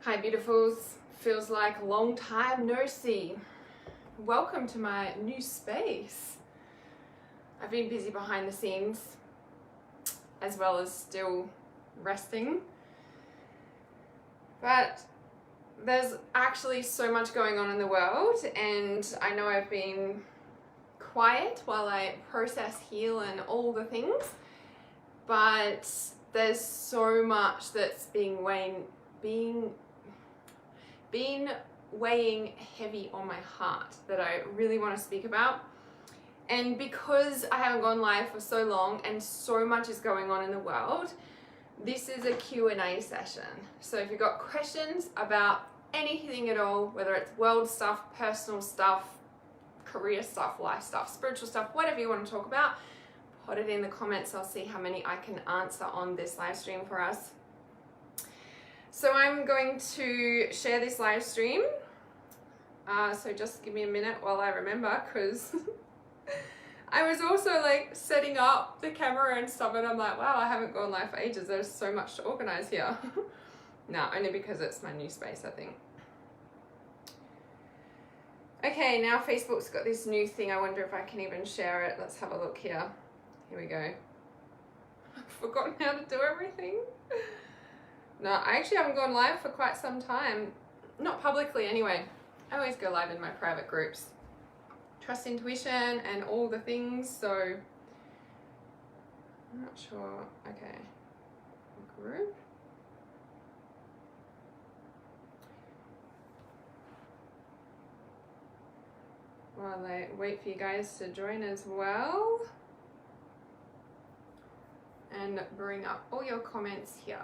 Hi beautifuls, feels like a long time no see. Welcome to my new space. I've been busy behind the scenes as well as still resting, but there's actually so much going on in the world, and I know I've been quiet while I process, heal and all the things, but there's so much that's been weighing heavy on my heart that I really want to speak about. And because I haven't gone live for so long and so much is going on in the world, this is a Q&A session. So if you've got questions about anything at all, whether it's world stuff, personal stuff, career stuff, life stuff, spiritual stuff, whatever you want to talk about, put it in the comments. I'll see how many I can answer on this live stream for us. So I'm going to share this live stream. So just give me a minute while I remember, because I was also like setting up the camera and stuff, and I'm like, wow, I haven't gone live for ages. There's so much to organize here. No, only because it's my new space, I think. Okay, now Facebook's got this new thing. I wonder if I can even share it. Let's have a look here. Here we go. I've forgotten how to do everything. No, I actually haven't gone live for quite some time. Not publicly anyway. I always go live in my private groups. Trust intuition and all the things, so I'm not sure. Okay. Group. While I wait for you guys to join as well. And bring up all your comments here.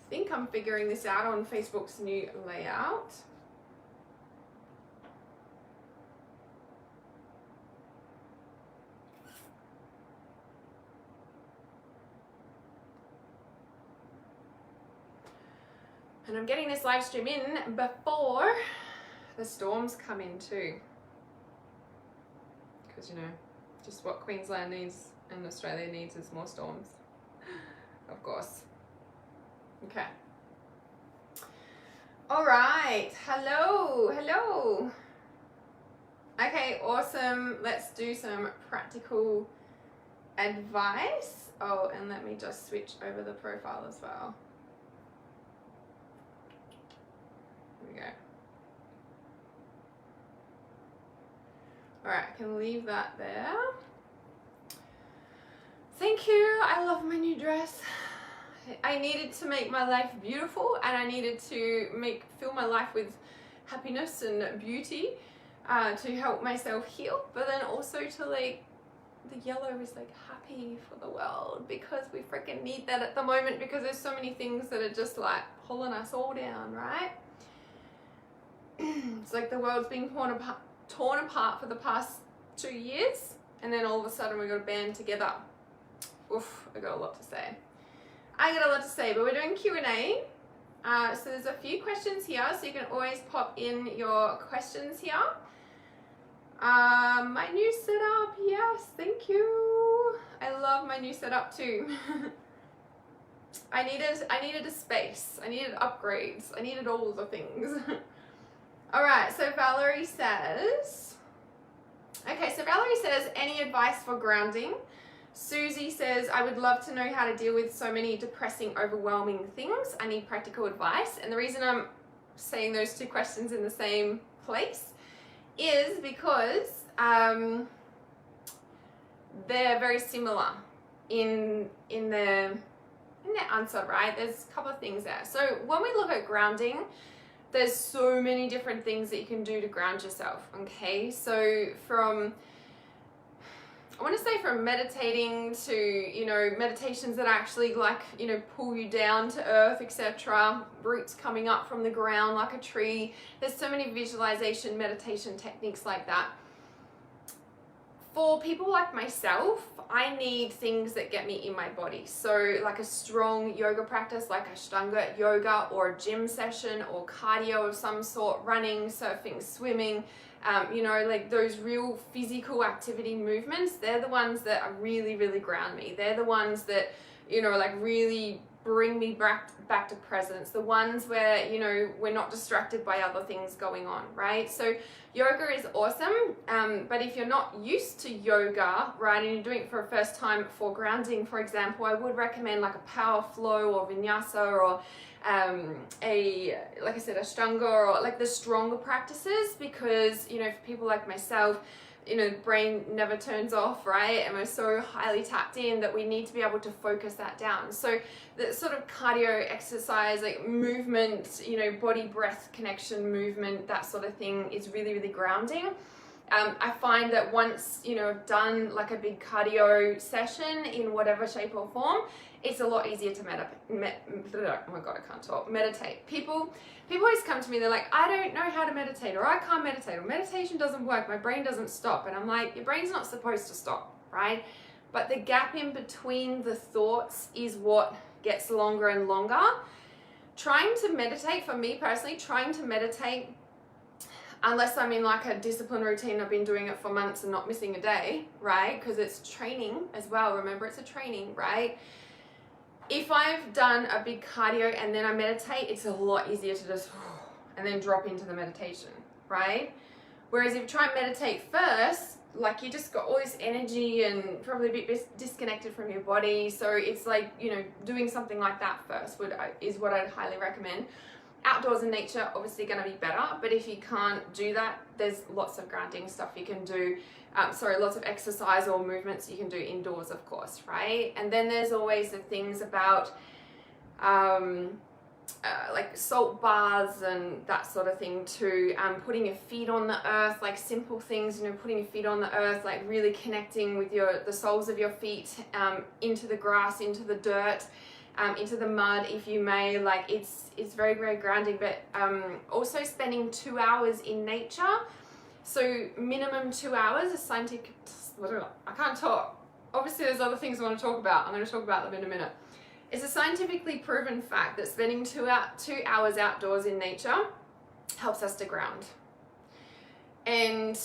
I think I'm figuring this out on Facebook's new layout. And I'm getting this live stream in before the storms come in too. Because, you know, just what Queensland needs and Australia needs is more storms, of course. Okay. All right. Hello. Okay, awesome. Let's do some practical advice. Oh, and let me just switch over the profile as well. Here we go. All right, I can leave that there. Thank you. I love my new dress. I needed to make my life beautiful, and I needed to fill my life with happiness and beauty to help myself heal, but then also to the yellow is like happy for the world, because we freaking need that at the moment, because there's so many things that are just like pulling us all down, right? It's like the world's been torn apart for the past 2 years, and then all of a sudden we got to band together. Oof, I got a lot to say. But we're doing Q&A. So there's a few questions here, so you can always pop in your questions here. My new setup, yes, thank you. I love my new setup too. I needed a space. I needed upgrades. I needed all the things. All right, so Valerie says, any advice for grounding? Susie says, I would love to know how to deal with so many depressing, overwhelming things. I need practical advice. And the reason I'm saying those two questions in the same place is because they're very similar in their answer, right? There's a couple of things there. So when we look at grounding, there's so many different things that you can do to ground yourself, okay? So from meditating to, you know, meditations that actually like, you know, pull you down to earth, etc. Roots coming up from the ground like a tree. There's so many visualization, meditation techniques like that. For people like myself, I need things that get me in my body. So like a strong yoga practice, like Ashtanga yoga, or a gym session, or cardio of some sort, running, surfing, swimming, You know, like those real physical activity movements, they're the ones that are really, really ground me. They're the ones that, you know, like really bring me back to presence. The ones where, you know, we're not distracted by other things going on, right? So yoga is awesome, but if you're not used to yoga, right, and you're doing it for a first time for grounding, for example, I would recommend like a power flow or vinyasa or like I said, ashtanga, or like the stronger practices, because, you know, for people like myself, you know, the brain never turns off, right? And we're so highly tapped in that we need to be able to focus that down. So the sort of cardio exercise, like movement, you know, body breath connection movement, that sort of thing is really, really grounding. I find that once, you know, I've done like a big cardio session in whatever shape or form, it's a lot easier to meditate. People always come to me, they're like, I don't know how to meditate, or I can't meditate, or meditation doesn't work, my brain doesn't stop. And I'm like, your brain's not supposed to stop, right? But the gap in between the thoughts is what gets longer and longer. Trying to meditate, for me personally, trying to meditate, unless I'm in like a discipline routine, I've been doing it for months and not missing a day, right? Because it's training as well. Remember, it's a training, right? If I've done a big cardio and then I meditate, it's a lot easier to just and then drop into the meditation, right? Whereas if you try and meditate first, like you just got all this energy and probably a bit disconnected from your body. So it's like, you know, doing something like that first is what I'd highly recommend. Outdoors in nature, obviously going to be better, but if you can't do that, there's lots of grounding stuff you can do. Lots of exercise or movements you can do indoors, of course, right? And then there's always the things about like salt baths and that sort of thing too. Putting your feet on the earth, like simple things, you know, putting your feet on the earth, like really connecting with the soles of your feet into the grass, into the dirt, into the mud, if you may. Like it's very, very grounding. But also spending 2 hours in nature. So minimum 2 hours is scientific. I can't talk. Obviously there's other things I want to talk about. I'm going to talk about them in a minute. It's a scientifically proven fact that spending 2 hours outdoors in nature helps us to ground. And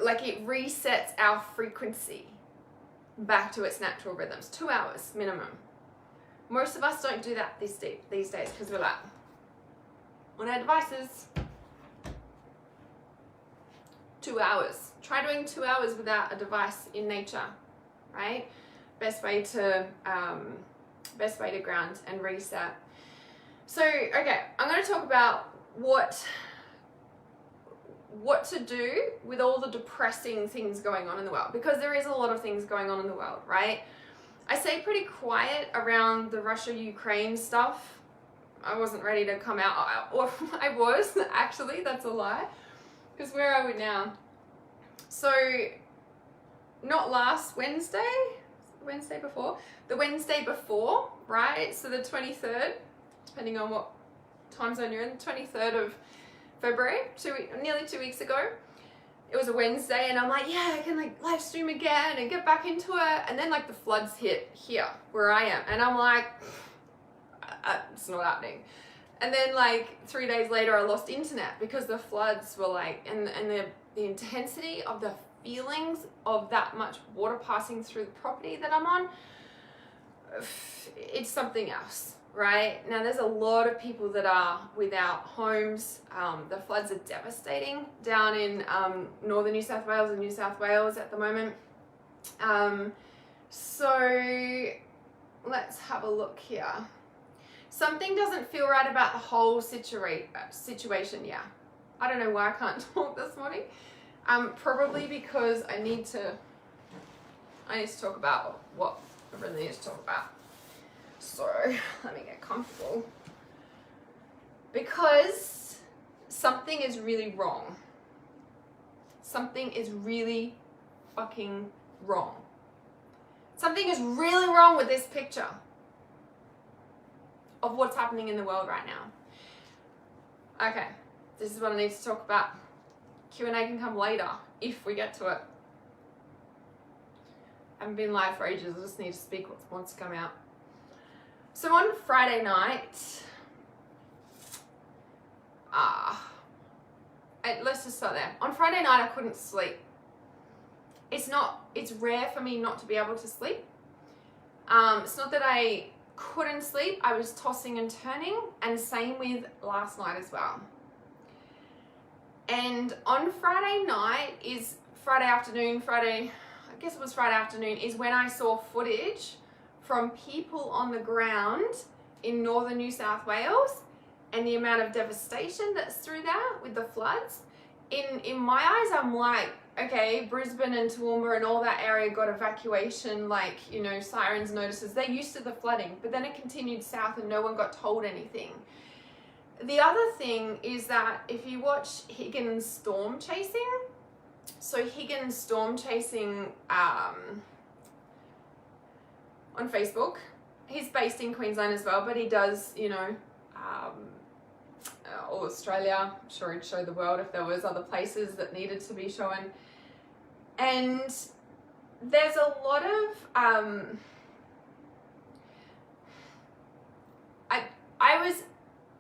like it resets our frequency back to its natural rhythms. 2 hours minimum. Most of us don't do that these days because we're like on our devices. 2 hours. Try doing 2 hours without a device in nature, right? Best way to ground and reset. So, okay, I'm going to talk about what to do with all the depressing things going on in the world, because there is a lot of things going on in the world, right? I stay pretty quiet around the Russia-Ukraine stuff. I wasn't ready to come out, or I was, actually, that's a lie. Because where are we now? So, not last Wednesday, the Wednesday before, right? So the 23rd, depending on what time zone you're in, the 23rd of February, nearly 2 weeks ago. It was a Wednesday and I'm like, yeah, I can like live stream again and get back into it. And then like the floods hit here where I am. And I'm like, it's not happening. And then like 3 days later, I lost internet because the floods were like, and the intensity of the feelings of that much water passing through the property that I'm on, it's something else, right? Now there's a lot of people that are without homes. The floods are devastating down in northern New South Wales and New South Wales at the moment. So let's have a look here. Something doesn't feel right about the whole situation, yeah. I don't know why I can't talk this morning. Probably because I need to talk about what I really need to talk about. So let me get comfortable. Because something is really wrong. Something is really fucking wrong. Something is really wrong with this picture of what's happening in the world right now. Okay, this is what I need to talk about. Q&A can come later, if we get to it. I haven't been live for ages, I just need to speak what wants to come out. So on Friday night, let's just start there. On Friday night, I couldn't sleep. It's rare for me not to be able to sleep. It's not that I couldn't sleep, I was tossing and turning, and same with last night as well. And on Friday night Friday afternoon is when I saw footage from people on the ground in northern New South Wales, and the amount of devastation that's through there with the floods. In my eyes, I'm like, okay, Brisbane and Toowoomba and all that area got evacuation, like, you know, sirens, notices. They're used to the flooding, but then it continued south and no one got told anything. The other thing is that if you watch Higgins storm chasing, so Higgins storm chasing on Facebook, he's based in Queensland as well, but he does, you know, all Australia. I'm sure he'd show the world if there was other places that needed to be shown. And there's a lot of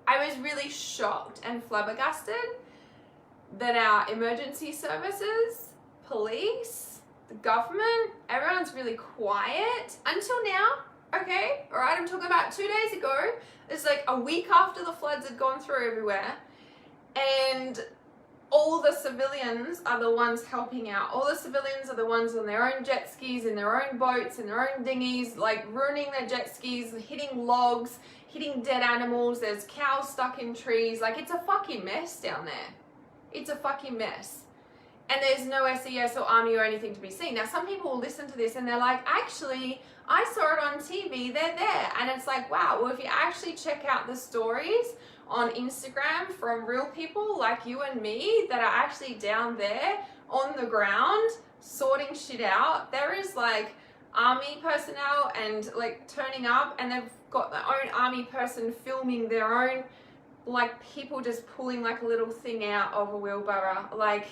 I was really shocked and flabbergasted that our emergency services, police, the government, everyone's really quiet until now. Okay, all right, I'm talking about 2 days ago. It's like a week after the floods had gone through everywhere, and all the civilians are the ones helping out. All the civilians are the ones on their own jet skis, in their own boats, in their own dinghies, like ruining their jet skis, hitting logs, hitting dead animals. There's cows stuck in trees. Like, it's a fucking mess down there. It's a fucking mess. And there's no SES or army or anything to be seen. Now, some people will listen to this and they're like, actually, I saw it on TV, they're there. And it's like, wow, well, if you actually check out the stories on Instagram from real people like you and me that are actually down there on the ground sorting shit out, there is like army personnel and like turning up, and they've got their own army person filming their own, like, people just pulling like a little thing out of a wheelbarrow. Like,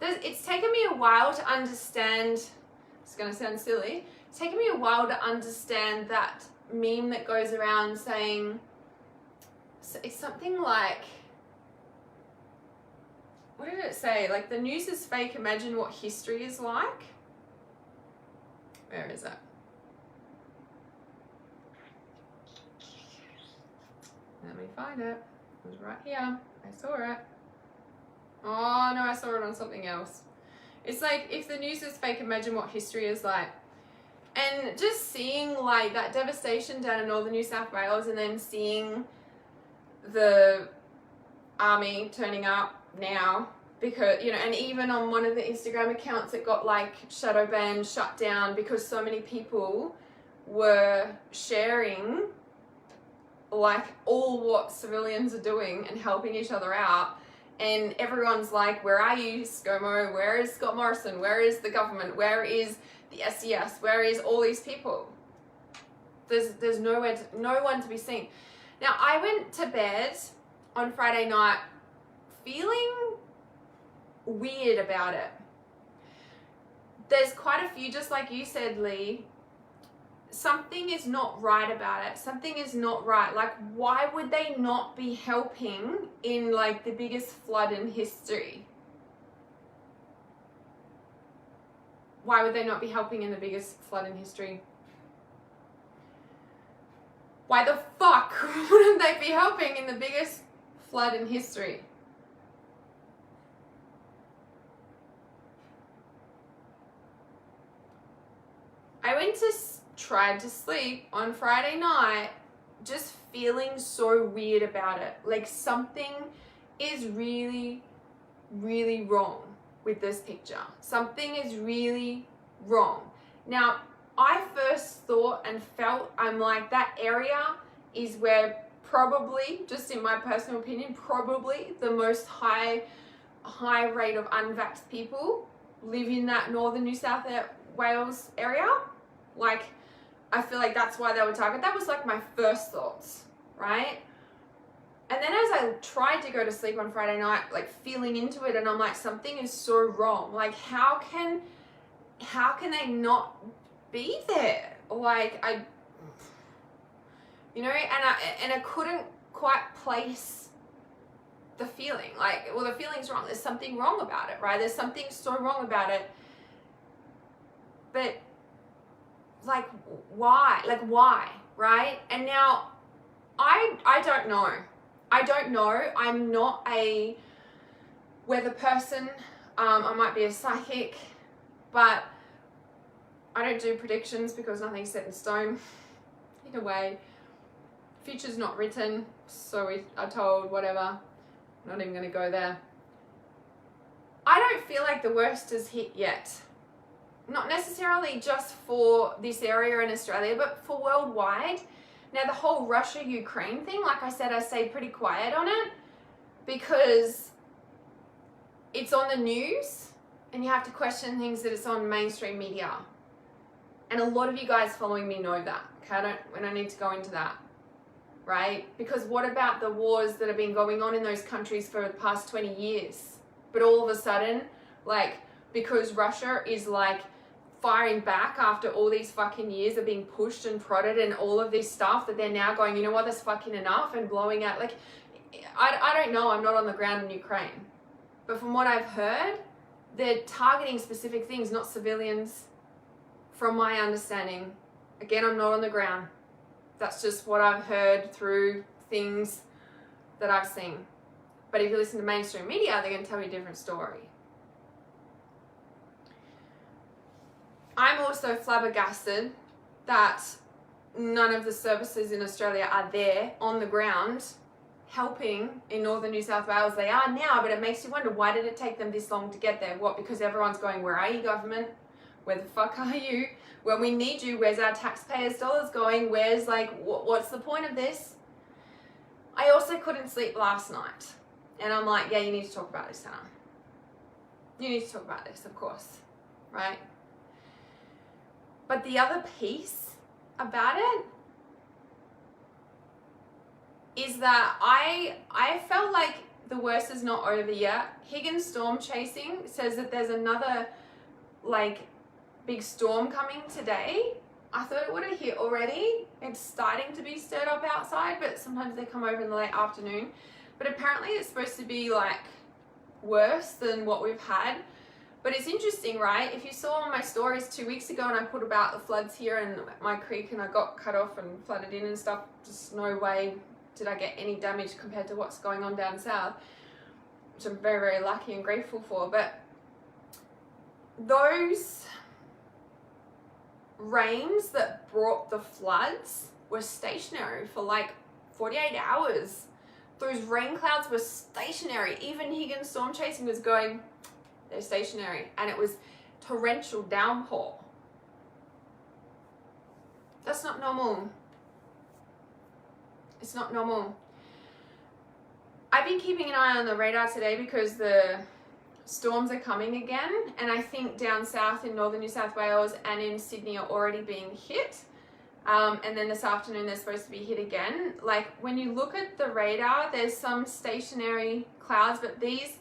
it's taken me a while to understand, it's going to sound silly, it's taken me a while to understand that meme that goes around saying, it's something like, what did it say? Like, the news is fake, imagine what history is like. Where is it? Let me find it. It was right here. I saw it. Oh no, I saw it on something else. It's like, if the news is fake, imagine what history is like. And just seeing like that devastation down in northern New South Wales, and then seeing the army turning up now, because, you know, and even on one of the Instagram accounts it got like shadow banned, shut down, because so many people were sharing like all what civilians are doing and helping each other out. And everyone's like, where are you, ScoMo? Where is Scott Morrison? Where is the government? Where is the SES? Where is all these people? There's no one to be seen. Now, I went to bed on Friday night feeling weird about it. There's quite a few, just like you said, Lee, something is not right about it. Something is not right. Like, why would they not be helping in like the biggest flood in history? Why would they not be helping in the biggest flood in history? Why the fuck wouldn't they be helping in the biggest flood in history? I went to tried to sleep on Friday night just feeling so weird about it. Like, something is really, really wrong with this picture. Something is really wrong. Now, I first thought and felt, I'm like, that area is where probably, just in my personal opinion, probably the most high rate of unvaxxed people live in that northern New South Wales area. Like, I feel like that's why they were targeted. That was like my first thoughts, right? And then as I tried to go to sleep on Friday night, like feeling into it, and I'm like, something is so wrong. Like, how can they not be there? Like, you know, and I couldn't quite place the feeling. Like, well, the feeling's wrong. There's something wrong about it, right? There's something so wrong about it. But, like, why? Like, why, right? And now, I don't know. I don't know. I'm not a weather person. I might be a psychic, but I don't do predictions because nothing's set in stone. Either way, future's not written, so we are told, whatever. Not even going to go there. I don't feel like the worst is hit yet. Not necessarily just for this area in Australia, but for worldwide. Now, the whole Russia-Ukraine thing, like I said, I stayed pretty quiet on it because it's on the news and you have to question things that it's on mainstream media. And a lot of you guys following me know that. Okay, we don't need to go into that, right? Because what about the wars that have been going on in those countries for the past 20 years? But all of a sudden, like, because Russia is like firing back after all these fucking years of being pushed and prodded and all of this stuff, that they're now going, you know what, that's fucking enough, and blowing out. Like, I don't know, I'm not on the ground in Ukraine. But from what I've heard, they're targeting specific things, not civilians, from my understanding. Again, I'm not on the ground. That's just what I've heard through things that I've seen. But if you listen to mainstream media, they're going to tell you a different story. I'm also flabbergasted that none of the services in Australia are there on the ground helping in northern New South Wales. They are now, but it makes you wonder, why did it take them this long to get there? What, because everyone's going, where are you, government? Where the fuck are you? When we need you, where's our taxpayers' dollars going? Where's, like, what's the point of this? I also couldn't sleep last night. And I'm like, yeah, you need to talk about this, Hannah. You need to talk about this, of course, right? But the other piece about it is that I felt like the worst is not over yet. Higgins storm chasing says that there's another, like, big storm coming today. I thought it would have hit already. It's starting to be stirred up outside, but sometimes they come over in the late afternoon. But apparently it's supposed to be, like, worse than what we've had. But it's interesting, right? If you saw on my stories 2 weeks ago and I put about the floods here and my creek and I got cut off and flooded in and stuff, just no way did I get any damage compared to what's going on down south, which I'm very, very lucky and grateful for. But those rains that brought the floods were stationary for like 48 hours. Those rain clouds were stationary. Even Higgins storm chasing was going, they're stationary. And it was torrential downpour. That's not normal. It's not normal. I've been keeping an eye on the radar today because the storms are coming again. And I think down south in northern New South Wales and in Sydney are already being hit. And then this afternoon they're supposed to be hit again. Like, when you look at the radar, there's some stationary clouds, but these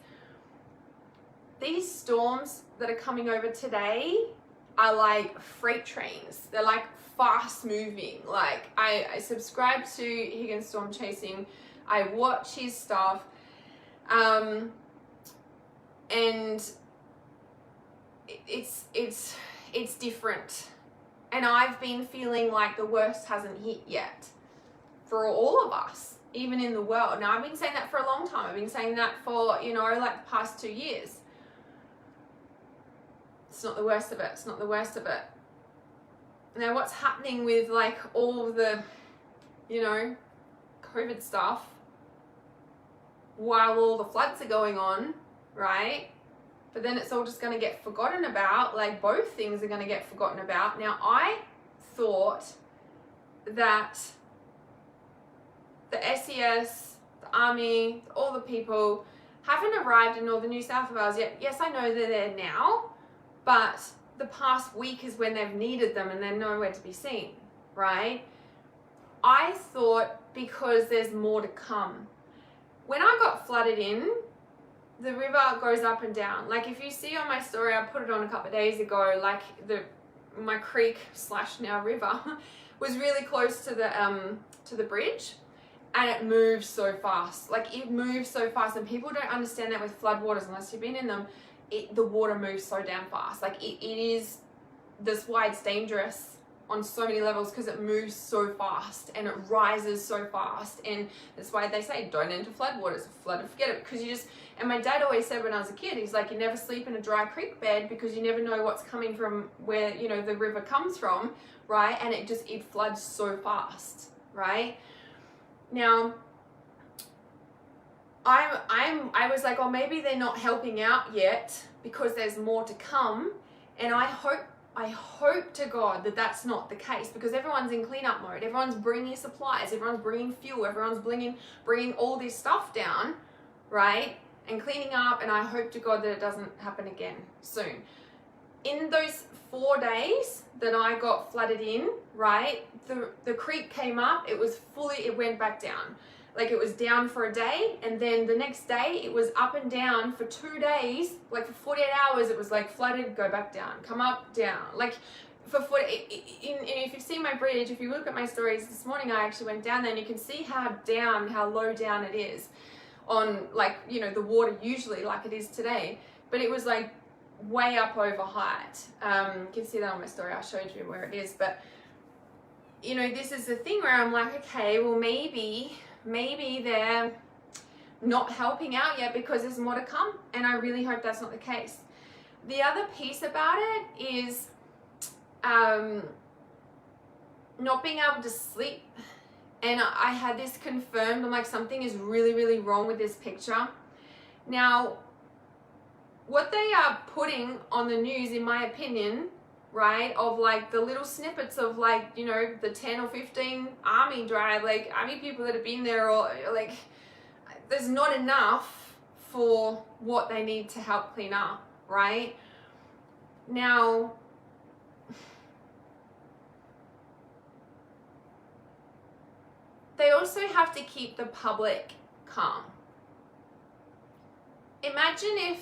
storms that are coming over today are like freight trains. They're like fast moving. Like, I subscribe to Higgins storm chasing. I watch his stuff. And it's different. And I've been feeling like the worst hasn't hit yet for all of us, even in the world. Now, I've been saying that for a long time. I've been saying that for, you know, like the past 2 years. It's not the worst of it. It's not the worst of it. Now, what's happening with, like, all the, you know, COVID stuff while all the floods are going on, right? But then it's all just going to get forgotten about. Like, both things are going to get forgotten about. Now, I thought that the SES, the Army, all the people haven't arrived in northern New South Wales yet. Yes, I know they're there now, but the past week is when they've needed them and they're nowhere to be seen, right? I thought because there's more to come. When I got flooded in, the river goes up and down. Like, if you see on my story, I put it on a couple of days ago, like my creek / now river was really close to the bridge. and it moves so fast. Like, it moves so fast, and people don't understand that with floodwaters unless you've been in them. The water moves so damn fast. Like, it is, that's why it's dangerous on so many levels, because it moves so fast and it rises so fast. And that's why they say don't enter floodwaters. Flood and forget it, because you just, and my dad always said when I was a kid, he's like, you never sleep in a dry creek bed because you never know what's coming from where, you know, the river comes from, right? And it floods so fast, right? Now, I was like, oh, maybe they're not helping out yet because there's more to come. And I hope to God that that's not the case, because everyone's in cleanup mode. Everyone's bringing supplies, everyone's bringing fuel, everyone's bringing all this stuff down, right? And cleaning up, and I hope to God that it doesn't happen again soon. In those 4 days that I got flooded in, right, the creek came up, it went back down. Like, it was down for a day, and then the next day it was up and down for 2 days. Like, for 48 hours it was like flooded, go back down, come up, down. Like, for 40, if you've seen my bridge, if you look at my stories this morning, I actually went down there, and you can see how low down it is on, like, you know, the water usually like it is today. But it was like way up over height. You can see that on my story, I showed you where it is. But, you know, this is the thing where I'm like, okay, well, maybe they're not helping out yet because there's more to come, and I really hope that's not the case. The other piece about it is not being able to sleep, and I had this confirmed. I'm like, something is really, really wrong with this picture. Now, what they are putting on the news, in my opinion, right, of like the little snippets of, like, you know, the 10 or 15 army people that have been there, or like, there's not enough for what they need to help clean up, right? Now, they also have to keep the public calm. Imagine if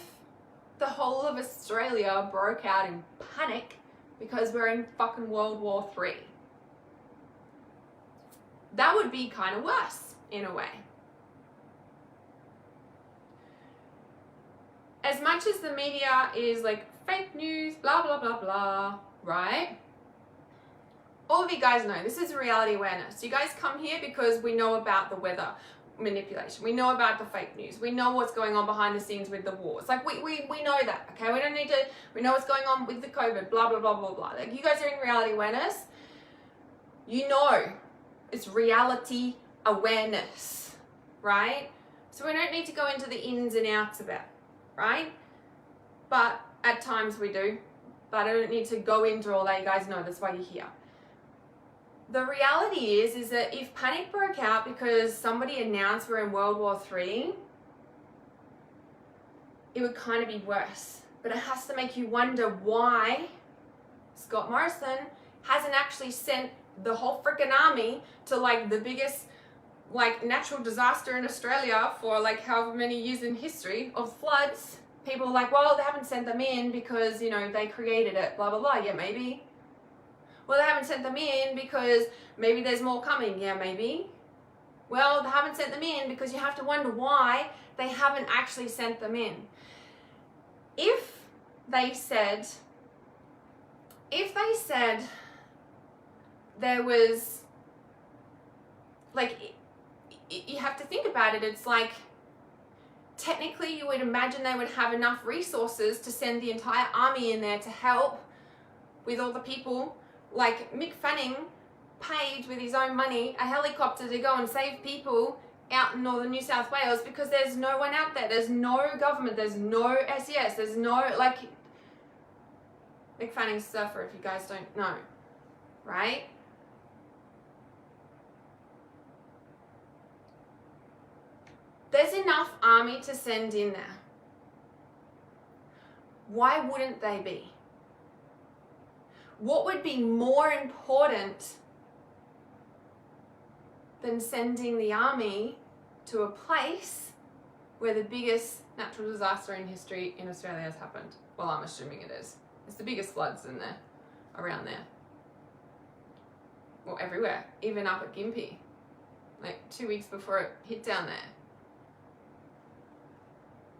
the whole of Australia broke out in panic because we're in fucking World War III. That would be kind of worse, in a way. As much as the media is like fake news, blah, blah, blah, blah, right? All of you guys know this is reality awareness. You guys come here because we know about the weather manipulation. We know about the fake news. We know what's going on behind the scenes with the wars. Like, we know that, okay? We know what's going on with the COVID, blah, blah, blah, blah, blah. Like, you guys are in reality awareness. You know it's reality awareness, right? So we don't need to go into the ins and outs of it, right? But at times we do. But I don't need to go into all that. You guys know that's why you're here. The reality is that if panic broke out because somebody announced we're in World War III, it would kind of be worse. But it has to make you wonder why Scott Morrison hasn't actually sent the whole freaking army to, like, the biggest, like, natural disaster in Australia for, like, however many years in history of floods. People are like, well, they haven't sent them in because, you know, they created it, blah, blah, blah. Yeah, maybe. Well, they haven't sent them in because maybe there's more coming. Yeah, maybe. Well, they haven't sent them in because you have to wonder why they haven't actually sent them in. If they said there was, like, you have to think about it. It's like, technically you would imagine they would have enough resources to send the entire army in there to help with all the people. Like, Mick Fanning paid with his own money a helicopter to go and save people out in northern New South Wales because there's no one out there. There's no government. There's no SES. There's no, like, Mick Fanning's a surfer, if you guys don't know, right? There's enough army to send in there. Why wouldn't they be? What would be more important than sending the army to a place where the biggest natural disaster in history in Australia has happened? Well, I'm assuming it is. It's the biggest floods in there, around there. Well, everywhere, even up at Gympie. like 2 weeks before it hit down there.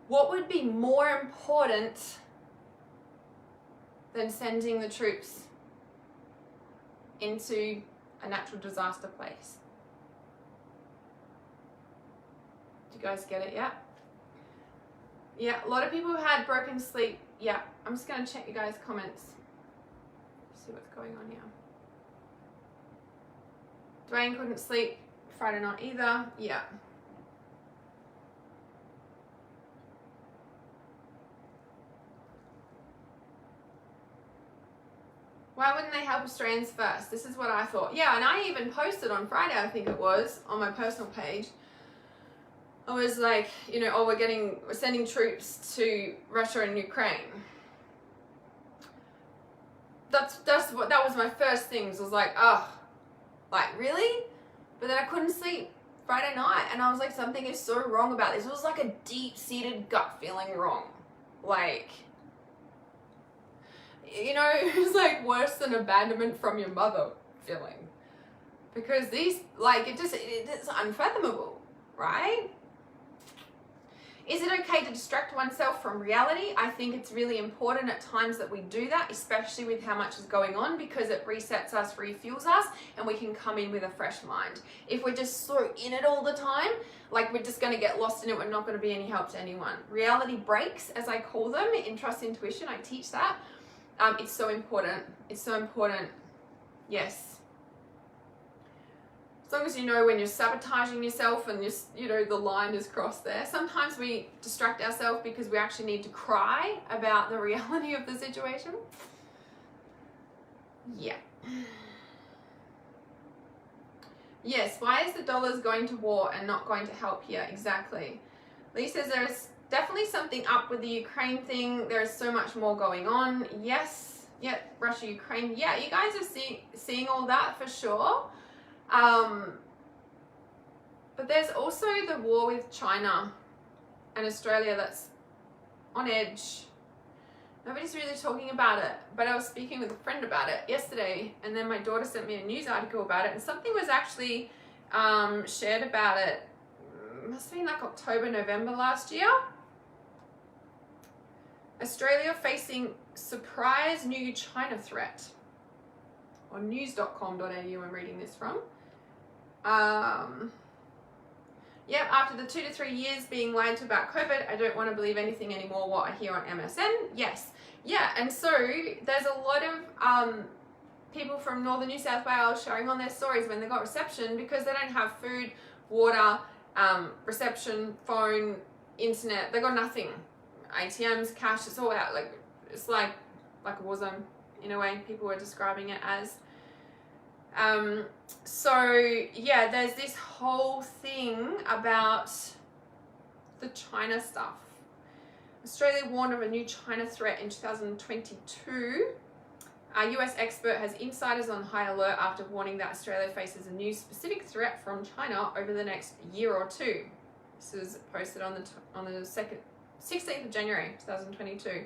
What would be more important than sending the troops into a natural disaster place? Do you guys get it yet? Yeah, a lot of people had broken sleep. Yeah, I'm just going to check you guys' comments. See what's going on here. Dwayne couldn't sleep Friday night either. Yeah. Why wouldn't they help Australians first? This is what I thought. Yeah, and I even posted on Friday, I think it was, on my personal page. I was like, you know, oh, we're sending troops to Russia and Ukraine. That was my first thing. I was like, oh, like, really? But then I couldn't sleep Friday night, and I was like, something is so wrong about this. It was like a deep-seated gut feeling wrong. Like, you know, it was like worse than abandonment from your mother feeling. Because these, like, it's unfathomable, right? Is it okay to distract oneself from reality? I think it's really important at times that we do that, especially with how much is going on, because it resets us, refuels us, and we can come in with a fresh mind. If we're just so in it all the time, like we're just going to get lost in it, we're not going to be any help to anyone. Reality breaks, as I call them, in Trust Intuition, I teach that. It's so important. It's so important. Yes. As long as you know when you're sabotaging yourself and you know the line is crossed there. Sometimes we distract ourselves because we actually need to cry about the reality of the situation. Yeah. Yes, why is the dollars going to war and not going to help here? Exactly. Lee says there is definitely something up with the Ukraine thing. There is so much more going on. Yes. Yeah, Russia, Ukraine. Yeah, you guys are seeing all that for sure. But there's also the war with China and Australia that's on edge. Nobody's really talking about it, but I was speaking with a friend about it yesterday, and then my daughter sent me a news article about it, and something was actually shared about it. Must have been like October, November last year. Australia facing surprise new China threat. On news.com.au I'm reading this from. Yep, after the 2 to 3 years being lied to about COVID, I don't want to believe anything anymore what I hear on MSN. Yes. Yeah, and so there's a lot of people from northern New South Wales sharing on their stories when they got reception because they don't have food, water, reception, phone, internet. They got nothing. ATMs, cash, it's all out. Like, it's like a war zone in a way. People were describing it as. So yeah, there's this whole thing about the China stuff. Australia warned of a new China threat in 2022. A US expert has insiders on high alert after warning that Australia faces a new specific threat from China over the next year or two. This was posted on the 16th of January 2022.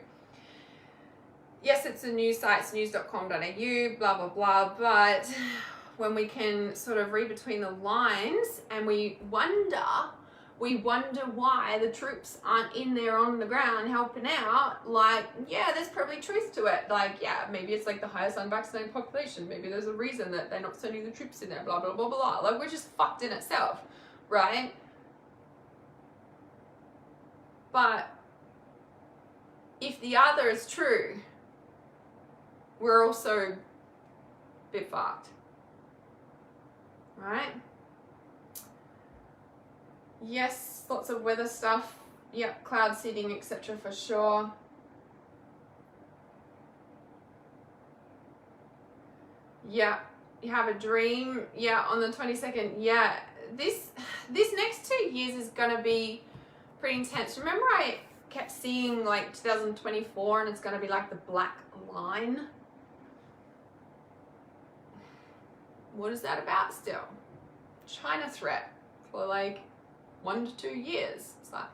Yes, it's a news site, it's news.com.au, blah, blah, blah, but when we can sort of read between the lines and we wonder why the troops aren't in there on the ground helping out, like, yeah, there's probably truth to it. Like, yeah, maybe it's like the highest unvaccinated population. Maybe there's a reason that they're not sending the troops in there, blah, blah, blah, blah. Like, we're just fucked in itself, right? But if the other is true, we're also a bit fucked, right? Yes, lots of weather stuff. Yep, cloud seeding, etc. for sure. Yeah, you have a dream. Yeah, on the 22nd. Yeah, this next 2 years is gonna be pretty intense. Remember, I kept seeing like 2024, and it's gonna be like the black line. What is that about still? China threat for like 1 to 2 years. It's like,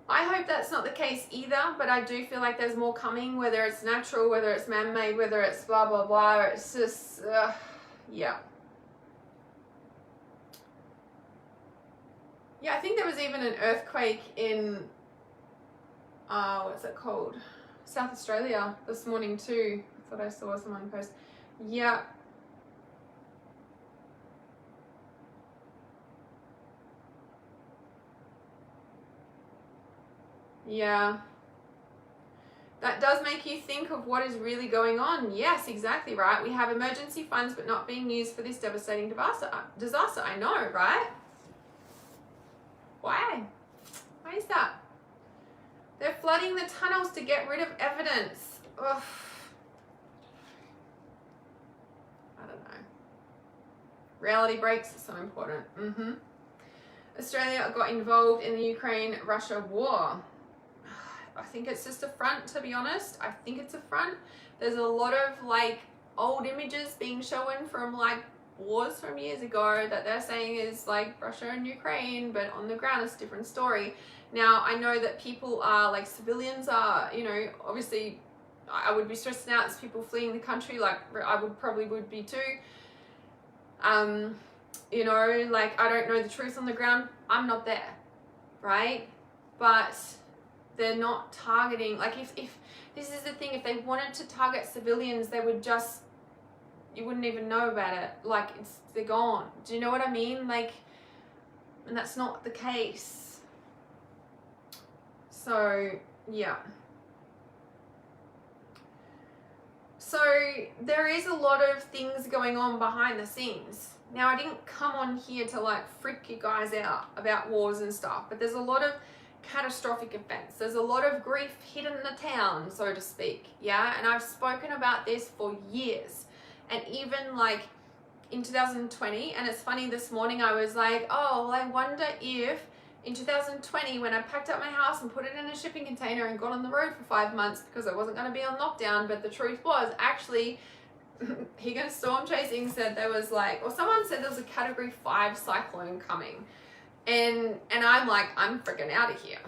I hope that's not the case either, but I do feel like there's more coming, whether it's natural, whether it's man-made, whether it's blah, blah, blah. It's just, yeah. Yeah, I think there was even an earthquake in, what's it called? South Australia this morning too. I thought I saw someone post. Yeah. Yeah. That does make you think of what is really going on. Yes, exactly right. We have emergency funds but not being used for this devastating disaster. I know, right? Why? Why is that? They're flooding the tunnels to get rid of evidence. Ugh. I don't know. Reality breaks are so important. Australia got involved in the Ukraine-Russia war. I think it's just a front, to be honest. I think it's a front. There's a lot of like old images being shown from like wars from years ago that they're saying is like Russia and Ukraine, but on the ground it's a different story. Now, I know that people are like civilians are, you know, obviously I would be stressed out as people fleeing the country, like I would be too. You know, like I don't know the truth on the ground. I'm not there, right? But they're not targeting, like if this is the thing, if they wanted to target civilians, they would just, you wouldn't even know about it. Like they're gone. Do you know what I mean? Like, and that's not the case. So yeah. So there is a lot of things going on behind the scenes. Now, I didn't come on here to like freak you guys out about wars and stuff, but there's a lot of catastrophic events. There's a lot of grief hidden in the town, so to speak. Yeah, and I've spoken about this for years, and even like in 2020. And it's funny, this morning I was like, oh, well, I wonder if in 2020, when I packed up my house and put it in a shipping container and got on the road for 5 months because I wasn't going to be on lockdown, but the truth was actually Higgins Storm Chasing said there was like, or someone said there was a category 5 cyclone coming. And I'm like, I'm freaking out of here.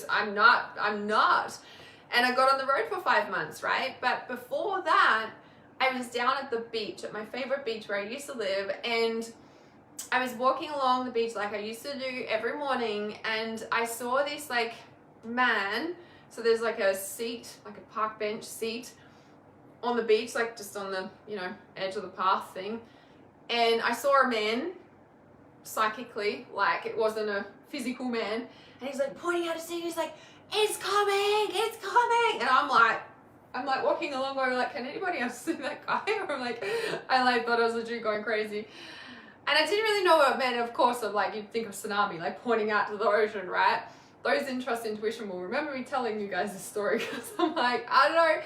I'm not. And I got on the road for 5 months, right? But before that, I was down at the beach, at my favorite beach where I used to live, and I was walking along the beach like I used to do every morning, and I saw this like man. So there's like a seat, like a park bench seat on the beach, like just on the, you know, edge of the path thing. And I saw a man psychically, like it wasn't a physical man, and he's like pointing out to sea, he's like, it's coming, and I'm like walking along going like, can anybody else see that guy? Or I like thought I was legit going crazy, and I didn't really know what it meant. Of course, of like, you'd think of tsunami, like pointing out to the ocean, right? Those in Trust Intuition will remember me telling you guys this story, because I'm like, I don't know.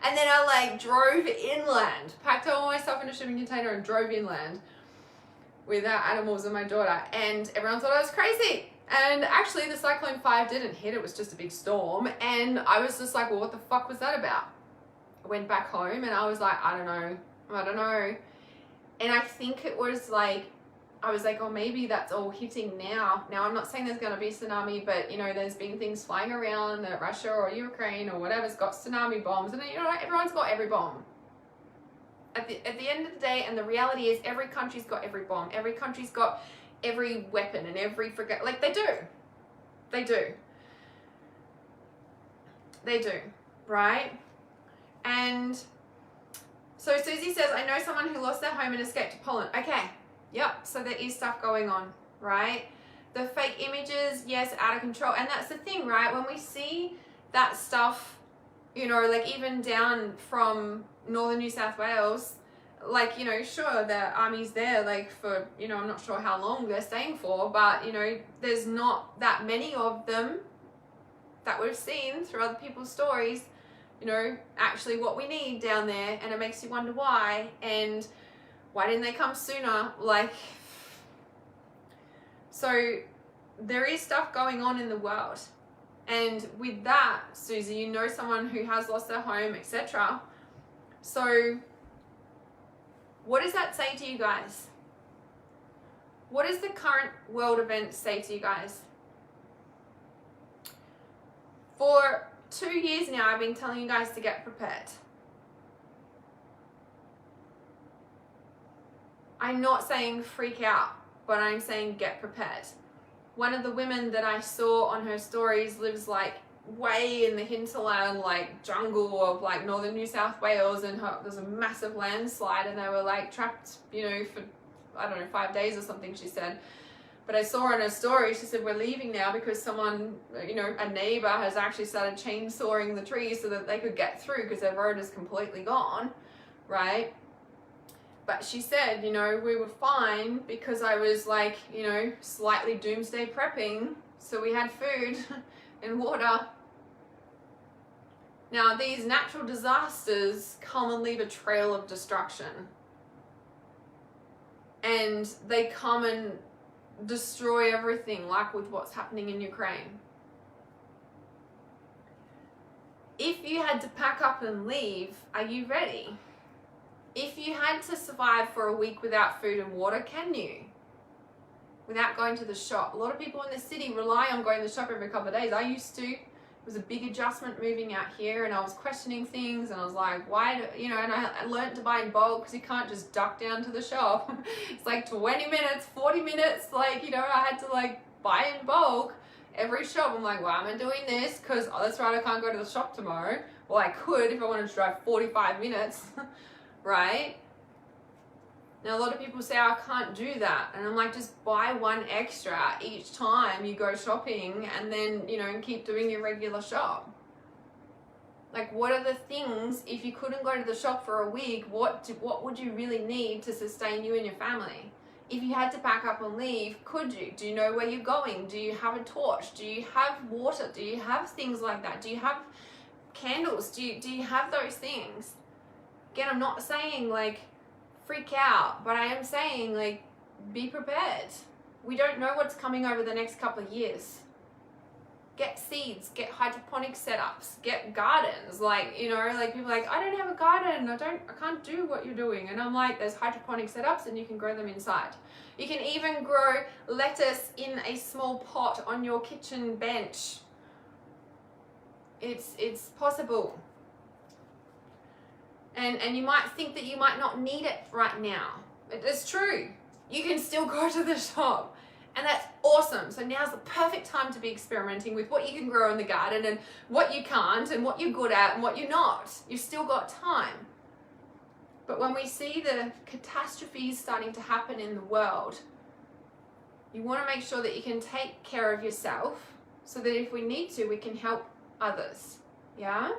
And then I like drove inland, packed all my stuff in a shipping container and drove inland with our animals and my daughter, and everyone thought I was crazy. And actually the Cyclone 5 didn't hit, it was just a big storm, and I was just like, well, what the fuck was that about? I went back home and I was like, I don't know. And I think it was like, I was like, oh, maybe that's all hitting now. Now, I'm not saying there's going to be a tsunami, but you know, there's been things flying around that Russia or Ukraine or whatever's got tsunami bombs, and you know, everyone's got every bomb. At the end of the day, and the reality is every country's got every bomb. Every country's got every weapon and every frigate. Like, they do, right? And so Susie says, I know someone who lost their home and escaped to Poland. Okay, yep, so there is stuff going on, right? The fake images, yes, out of control. And that's the thing, right? When we see that stuff, you know, like even down from northern New South Wales, like, you know, sure, the army's there, like, for, you know, I'm not sure how long they're staying for, but, you know, there's not that many of them that we've seen through other people's stories, you know, actually what we need down there. And it makes you wonder why, and why didn't they come sooner? Like, so there is stuff going on in the world. And with that, Susie, you know someone who has lost their home, etc. So what does that say to you guys? What does the current world event say to you guys? For 2 years now, I've been telling you guys to get prepared. I'm not saying freak out, but I'm saying get prepared. one of the women that I saw on her stories lives like way in the hinterland, like jungle of like northern New South Wales, and there's a massive landslide, and they were like trapped, you know, for I don't know, 5 days or something, she said. But I saw on her story, she said, we're leaving now because someone, you know, a neighbor has actually started chainsawing the trees so that they could get through because their road is completely gone, right? But she said, you know, we were fine because I was like, you know, slightly doomsday prepping. So we had food and water. Now, these natural disasters come and leave a trail of destruction. And they come and destroy everything, like with what's happening in Ukraine. If you had to pack up and leave, are you ready? If you had to survive for a week without food and water, can you? Without going to the shop. A lot of people in the city rely on going to the shop every couple of days. I used to. It was a big adjustment moving out here, and I was questioning things, and I was like, why do, you know, and I learned to buy in bulk because you can't just duck down to the shop. It's like 20 minutes, 40 minutes, like, you know, I had to like buy in bulk every shop. I'm like, why am I doing this? Because, oh, that's right, I can't go to the shop tomorrow. Well, I could if I wanted to drive 45 minutes. Right? Now, a lot of people say, I can't do that. And I'm like, just buy one extra each time you go shopping, and then, you know, and keep doing your regular shop. Like, what are the things, if you couldn't go to the shop for a week, what would you really need to sustain you and your family? If you had to pack up and leave, could you? Do you know where you're going? Do you have a torch? Do you have water? Do you have things like that? Do you have candles? Do you have those things? Again, I'm not saying like freak out, but I am saying like be prepared. We don't know what's coming over the next couple of years. Get seeds, get hydroponic setups, get gardens. Like, you know, like people are like, I don't have a garden, I can't do what you're doing. And I'm like, there's hydroponic setups and you can grow them inside. You can even grow lettuce in a small pot on your kitchen bench. It's possible. And you might think that you might not need it right now. It's true. You can still go to the shop. And that's awesome. So now's the perfect time to be experimenting with what you can grow in the garden and what you can't and what you're good at and what you're not. You've still got time. But when we see the catastrophes starting to happen in the world, you want to make sure that you can take care of yourself so that if we need to, we can help others. Yeah?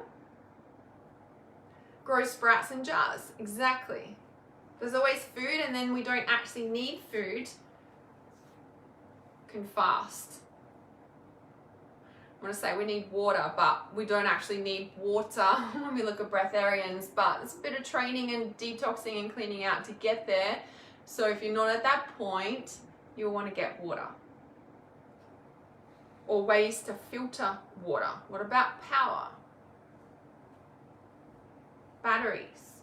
Grow sprouts in jars. Exactly. There's always food, and then we don't actually need food. Can fast. I'm going to say we need water, but we don't actually need water when we look at breatharians, but it's a bit of training and detoxing and cleaning out to get there. So if you're not at that point, you'll want to get water. Or ways to filter water. What about power? Batteries,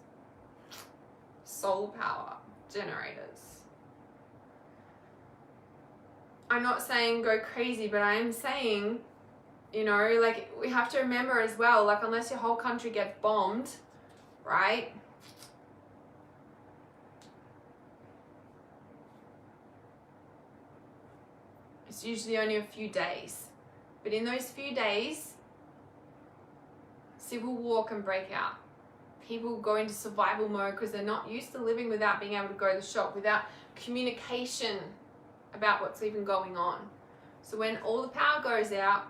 solar power, generators. I'm not saying go crazy, but I am saying, you know, like we have to remember as well, like unless your whole country gets bombed, right? It's usually only a few days. But in those few days, civil war can break out. People go into survival mode because they're not used to living without being able to go to the shop, without communication about what's even going on. So when all the power goes out,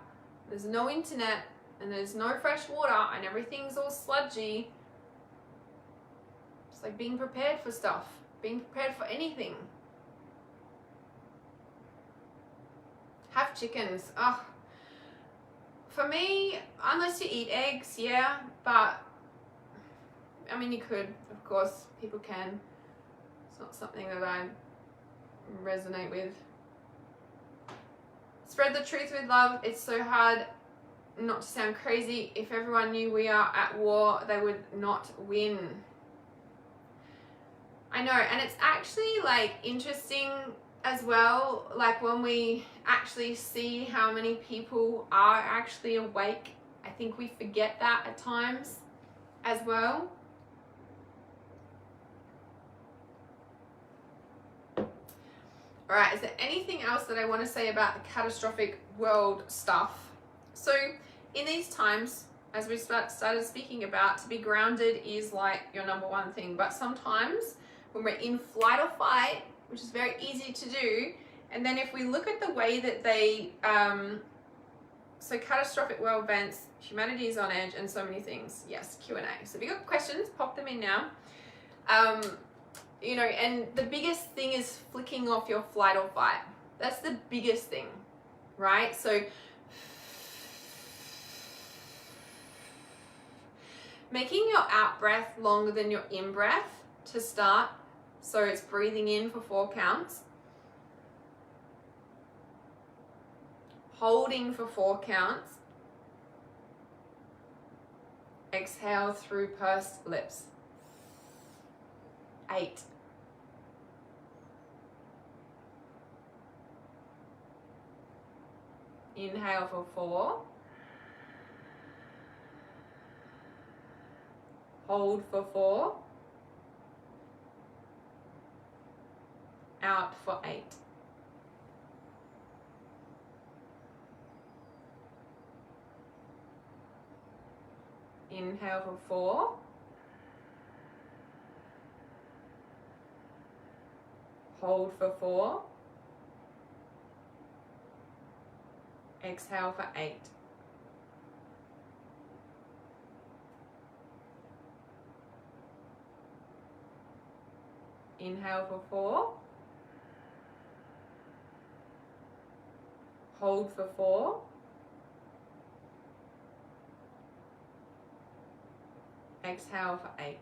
there's no internet and there's no fresh water and everything's all sludgy. It's like being prepared for stuff, being prepared for anything. Have chickens. Oh, for me, unless you eat eggs, yeah, but I mean, you could, of course, people can. It's not something that I resonate with. Spread the truth with love. It's so hard not to sound crazy. If everyone knew we are at war, they would not win. I know, and it's actually like interesting as well, like when we actually see how many people are actually awake. I think we forget that at times as well. All right, is there anything else that I want to say about the catastrophic world stuff? So in these times, as we started speaking about, to be grounded is like your number one thing. But sometimes when we're in flight or fight, which is very easy to do, and then if we look at the way that they, so catastrophic world events, humanity is on edge, and so many things. Yes, Q&A. So if you've got questions, pop them in now. You know, and the biggest thing is flicking off your flight or fight. That's the biggest thing, right? So making your out breath longer than your in breath to start. So it's breathing in for 4 counts. Holding for 4 counts. Exhale through pursed lips. 8. Inhale for 4. Hold for 4. Out for 8. Inhale for 4. Hold for 4. Exhale for 8. Inhale for 4. Hold for 4. Exhale for 8.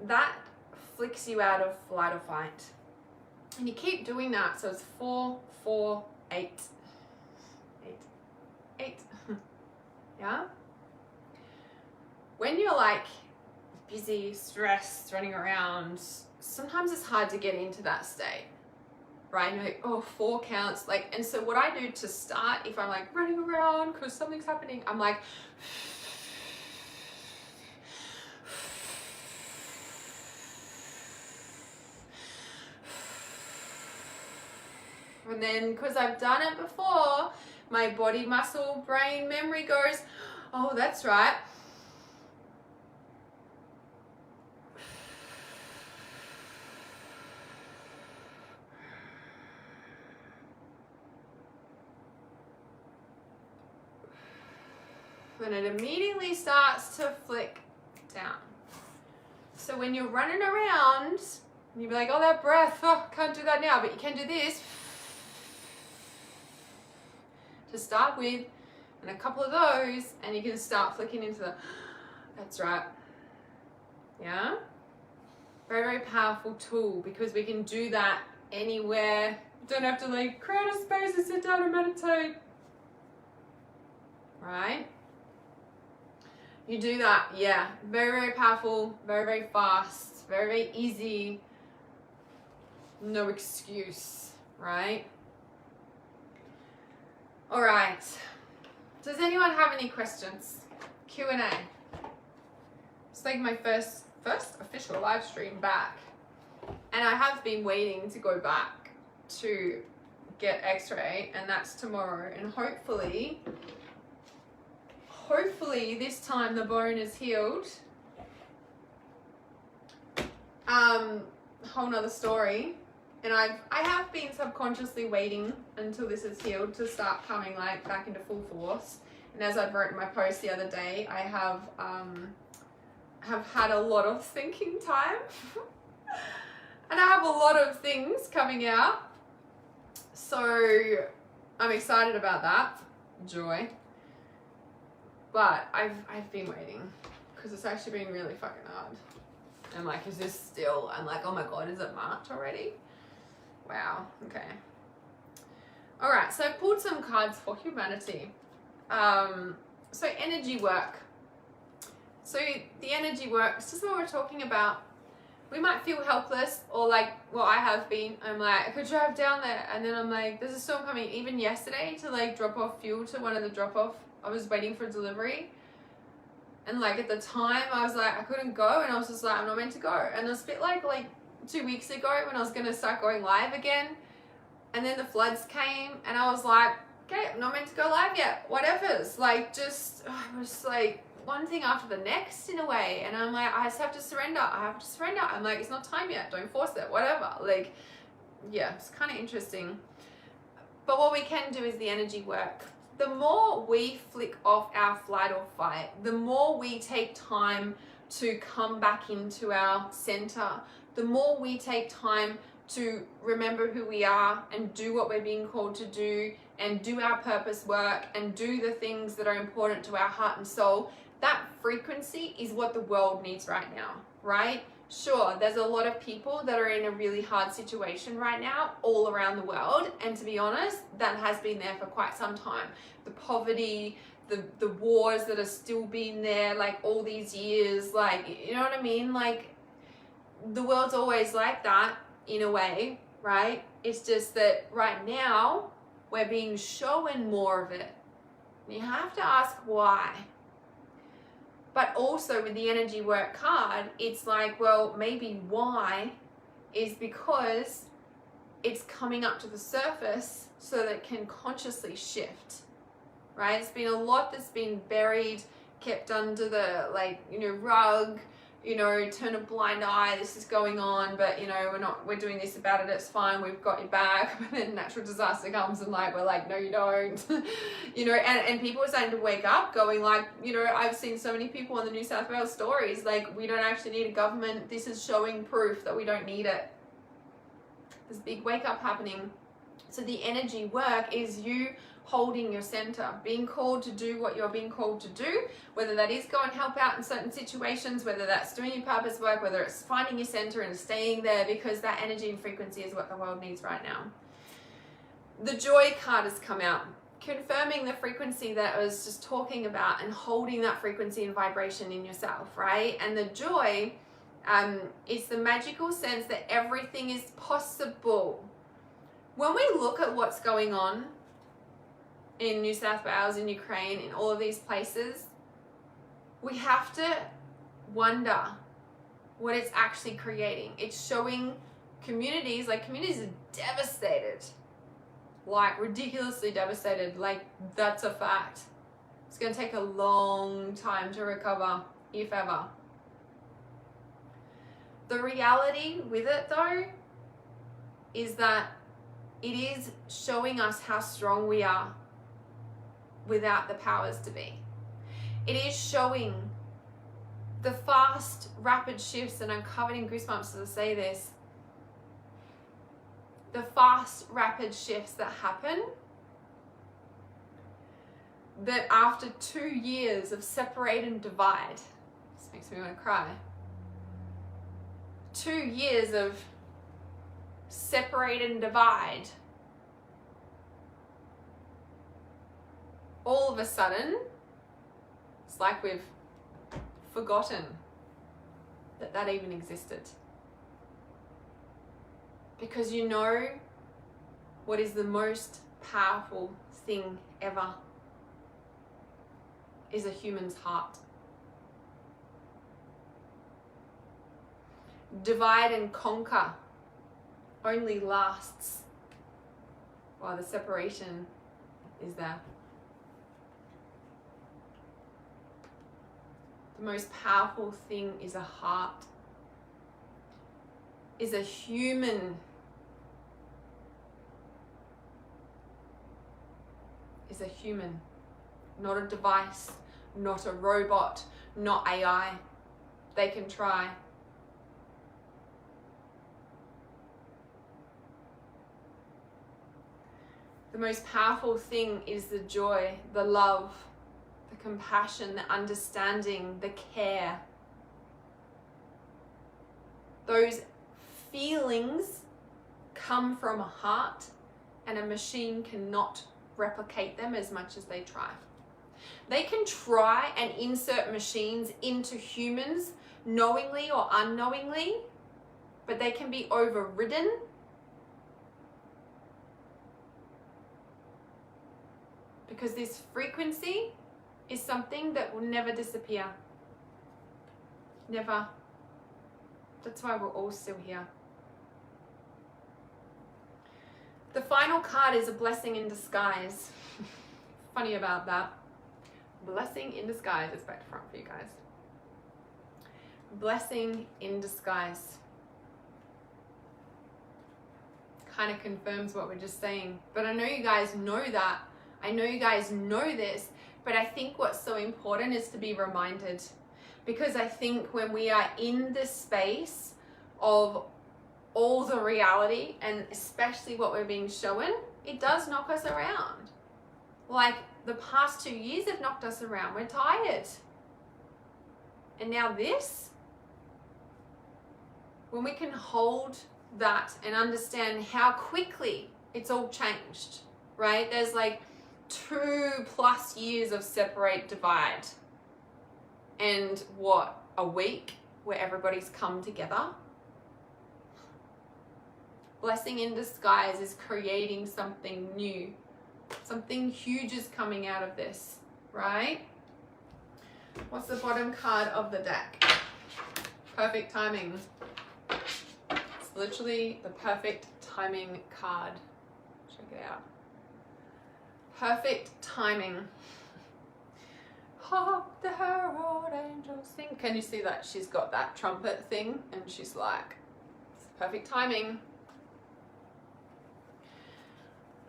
That flicks you out of flight or fight. And you keep doing that. So it's 4, 4, 8. 8. 8. Yeah? When you're like busy, stressed, running around, sometimes it's hard to get into that state, right? And you're like, oh, 4 counts. Like, and so what I do to start, if I'm like running around because something's happening, I'm like, and then because I've done it before, my body, muscle, brain, memory goes, oh, that's right. And it immediately starts to flick down. So when you're running around, you'll be like, oh, that breath, oh, can't do that now, but you can do this to start with, and a couple of those, and you can start flicking into the, that's right. Yeah? Very, very powerful tool, because we can do that anywhere. You don't have to like create a space and sit down and meditate. Right? You do that, yeah. Very, very powerful, very, very fast, very, very easy. No excuse, right? All right. Does anyone have any questions? Q&A. It's like my first official live stream back. And I have been waiting to go back to get X-ray, and that's tomorrow. And hopefully this time the bone is healed. Whole nother story. And I have been subconsciously waiting until this is healed to start coming like back into full force. And as I wrote in my post the other day, I have had a lot of thinking time. And I have a lot of things coming out. So I'm excited about that. Joy. But I've been waiting because it's actually been really fucking hard. I'm like, is this still? I'm like, oh my God, is it March already? Wow, okay. All right, so I pulled some cards for humanity. So energy work. So the energy work, this is what we're talking about. we might feel helpless, or like, well, I have been. I'm like, I could drive down there, and then I'm like, there's a storm coming. Even yesterday, to like drop off fuel to one of the drop off, I was waiting for delivery, and like at the time I was like, I couldn't go, and I was just like, I'm not meant to go. And it's a bit like 2 weeks ago when I was gonna start going live again, and then the floods came, and I was like, okay, I'm not meant to go live yet, whatever's, like, just, it was like one thing after the next in a way, and I'm like, I just have to surrender. I'm like, it's not time yet, don't force it, whatever. Like, yeah, it's kind of interesting. But what we can do is the energy work. The more we flick off our flight or fight, the more we take time to come back into our center, the more we take time to remember who we are and do what we're being called to do, and do our purpose work, and do the things that are important to our heart and soul. That frequency is what the world needs right now, right? Sure, there's a lot of people that are in a really hard situation right now all around the world, and to be honest, that has been there for quite some time. The poverty, the wars that are still being there, like all these years, like, you know what I mean? Like, the world's always like that in a way, right? It's just that right now we're being shown more of it. You have to ask why. But also with the energy work card, it's like, well, maybe why is because it's coming up to the surface so that it can consciously shift, right? It's been a lot that's been buried, kept under the, like, you know, rug, you know, turn a blind eye, this is going on, but, you know, we're doing this about it, it's fine, we've got your back. But then natural disaster comes and like, we're like, no, you don't. You know, and people are starting to wake up going like, you know, I've seen so many people on the New South Wales stories, like, we don't actually need a government. This is showing proof that we don't need it. There's a big wake up happening. So the energy work is you holding your center, being called to do what you're being called to do, whether that is go and help out in certain situations, whether that's doing your purpose work, whether it's finding your center and staying there, because that energy and frequency is what the world needs right now. The joy card has come out, confirming the frequency that I was just talking about and holding that frequency and vibration in yourself, right? And the joy is the magical sense that everything is possible. When we look at what's going on in New South Wales, in Ukraine, in all of these places, we have to wonder what it's actually creating. It's showing communities are devastated, like ridiculously devastated, like that's a fact. It's going to take a long time to recover, if ever. The reality with it though is that it is showing us how strong we are without the powers to be. It is showing the fast, rapid shifts, and I'm covered in goosebumps as I say this, the fast, rapid shifts that happen, that after 2 years of separate and divide, this makes me want to cry, 2 years of separate and divide, all of a sudden, it's like we've forgotten that that even existed. Because you know what is the most powerful thing ever is a human's heart. Divide and conquer only lasts while the separation is there. The most powerful thing is a heart, is a human, not a device, not a robot, not AI. They can try. The most powerful thing is the joy, the love, the compassion, the understanding, the care. Those feelings come from a heart, and a machine cannot replicate them as much as they try. They can try and insert machines into humans knowingly or unknowingly, but they can be overridden. Because this frequency is something that will never disappear. Never. That's why we're all still here. The final card is a blessing in disguise. Funny about that. Blessing in disguise. It's back to front for you guys. Blessing in disguise. Kind of confirms what we're just saying. But I know you guys know that. I know you guys know this. But I think what's so important is to be reminded. Because I think when we are in this space of all the reality, and especially what we're being shown, it does knock us around. Like the past 2 years have knocked us around. We're tired. And now this, when we can hold that and understand how quickly it's all changed, right? There's like 2+ years of separate divide. And what, a week where everybody's come together? Blessing in disguise is creating something new. Something huge is coming out of this, right? What's the bottom card of the deck? Perfect timing. It's literally the perfect timing card. Check it out. Perfect timing. Hark the herald angels sing. Can you see that? She's got that trumpet thing and she's like, it's perfect timing.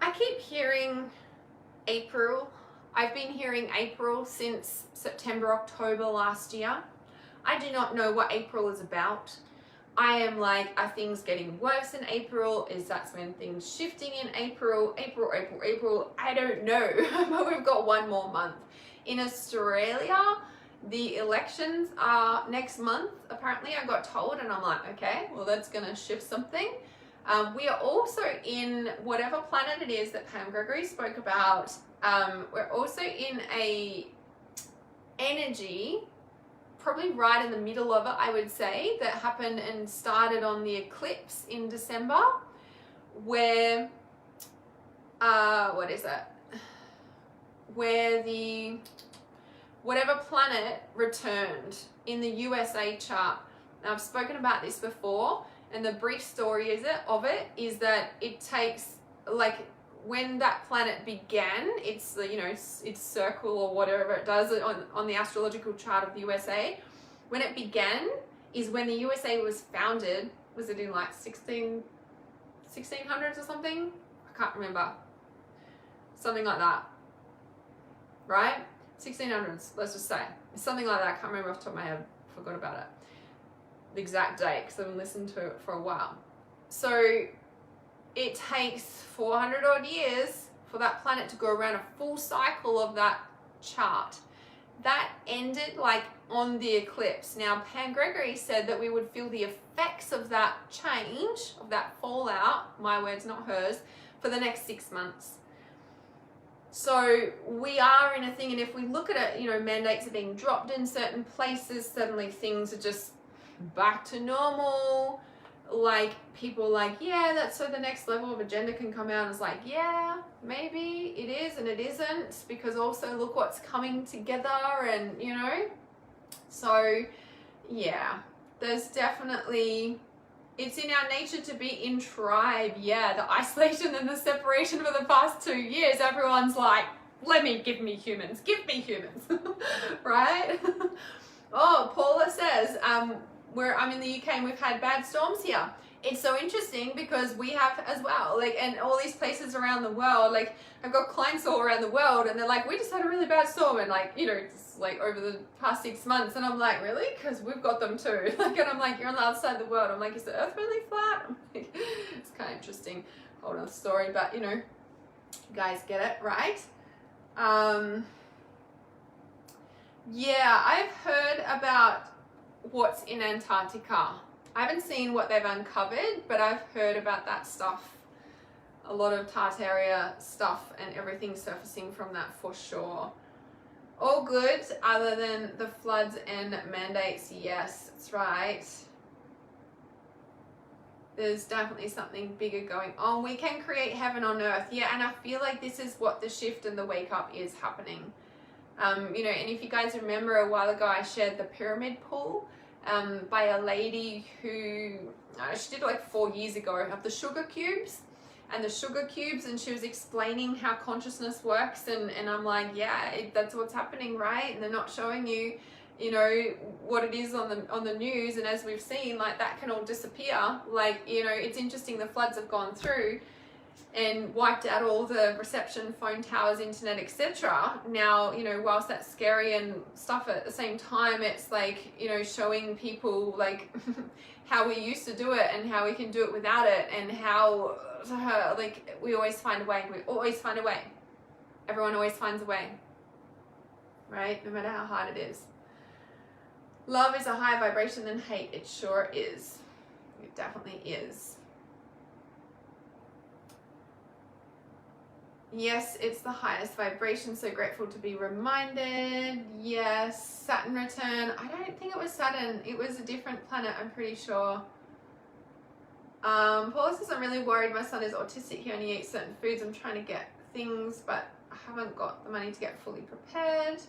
I keep hearing April. I've been hearing April since September, October last year. I do not know what April is about. I am like, are things getting worse in April? Is that when things shifting in April? April? I don't know, but we've got one more month. In Australia, the elections are next month, apparently I got told, and I'm like, okay, well that's gonna shift something. We are also in whatever planet it is that Pam Gregory spoke about. We're also in a energy, probably right in the middle of it, I would say, that happened and started on the eclipse in December, where, what is that? Where the, whatever planet returned in the USA chart. Now, I've spoken about this before, and the brief story is that it takes, like, when that planet began, it's, you know, its circle or whatever it does on the astrological chart of the USA. When it began is when the USA was founded. Was it in like 1600s or something? I can't remember. Something like that. Right? 1600s, let's just say. Something like that. I can't remember off the top of my head. Forgot about it. The exact date, because I've been listening to it for a while. So it takes 400 odd years for that planet to go around a full cycle of that chart. That ended like on the eclipse. Now, Pam Gregory said that we would feel the effects of that change, of that fallout, my words, not hers, for the next 6 months. So we are in a thing, and if we look at it, you know, mandates are being dropped in certain places, suddenly things are just back to normal. Like, people like, yeah, that's so the next level of agenda can come out. And it's like, yeah, maybe it is and it isn't, because also look what's coming together, and you know. So yeah, there's definitely, it's in our nature to be in tribe. Yeah, the isolation and the separation for the past 2 years, everyone's like, give me humans, right? Oh, Paula says, where I'm in the UK and we've had bad storms here. It's so interesting because we have as well, like, and all these places around the world, like I've got clients all around the world and they're like, we just had a really bad storm, and like, you know, it's like over the past 6 months, and I'm like, really? Because we've got them too. Like, and I'm like, you're on the other side of the world. I'm like, is the earth really flat? I'm like, it's kind of interesting, whole other story, but you know, you guys get it, right? Yeah, I've heard about what's in Antarctica. I haven't seen what they've uncovered, but I've heard about that stuff. A lot of Tartaria stuff and everything surfacing from that for sure. All good other than the floods and mandates. Yes, that's right. There's definitely something bigger going on. We can create heaven on earth. Yeah, and I feel like this is what the shift and the wake up is happening. You know, and if you guys remember a while ago, I shared the pyramid pool by a lady who, she did it like 4 years ago, of the sugar cubes. And she was explaining how consciousness works, and I'm like, yeah, that's what's happening, right? And they're not showing you, you know, what it is on the news. And as we've seen, like, that can all disappear. Like, you know, it's interesting, the floods have gone through and wiped out all the reception, phone towers, internet, etc. Now, you know, whilst that's scary and stuff, at the same time, it's like, you know, showing people like how we used to do it and how we can do it without it, and how like we always find a way. We always find a way. Everyone always finds a way, right? No matter how hard it is. Love is a higher vibration than hate. It sure is. It definitely is. Yes, it's the highest vibration. So grateful to be reminded. Yes, Saturn return. I don't think it was Saturn. It was a different planet, I'm pretty sure. Paula says, I'm really worried. My son is autistic. He only eats certain foods. I'm trying to get things, but I haven't got the money to get fully prepared.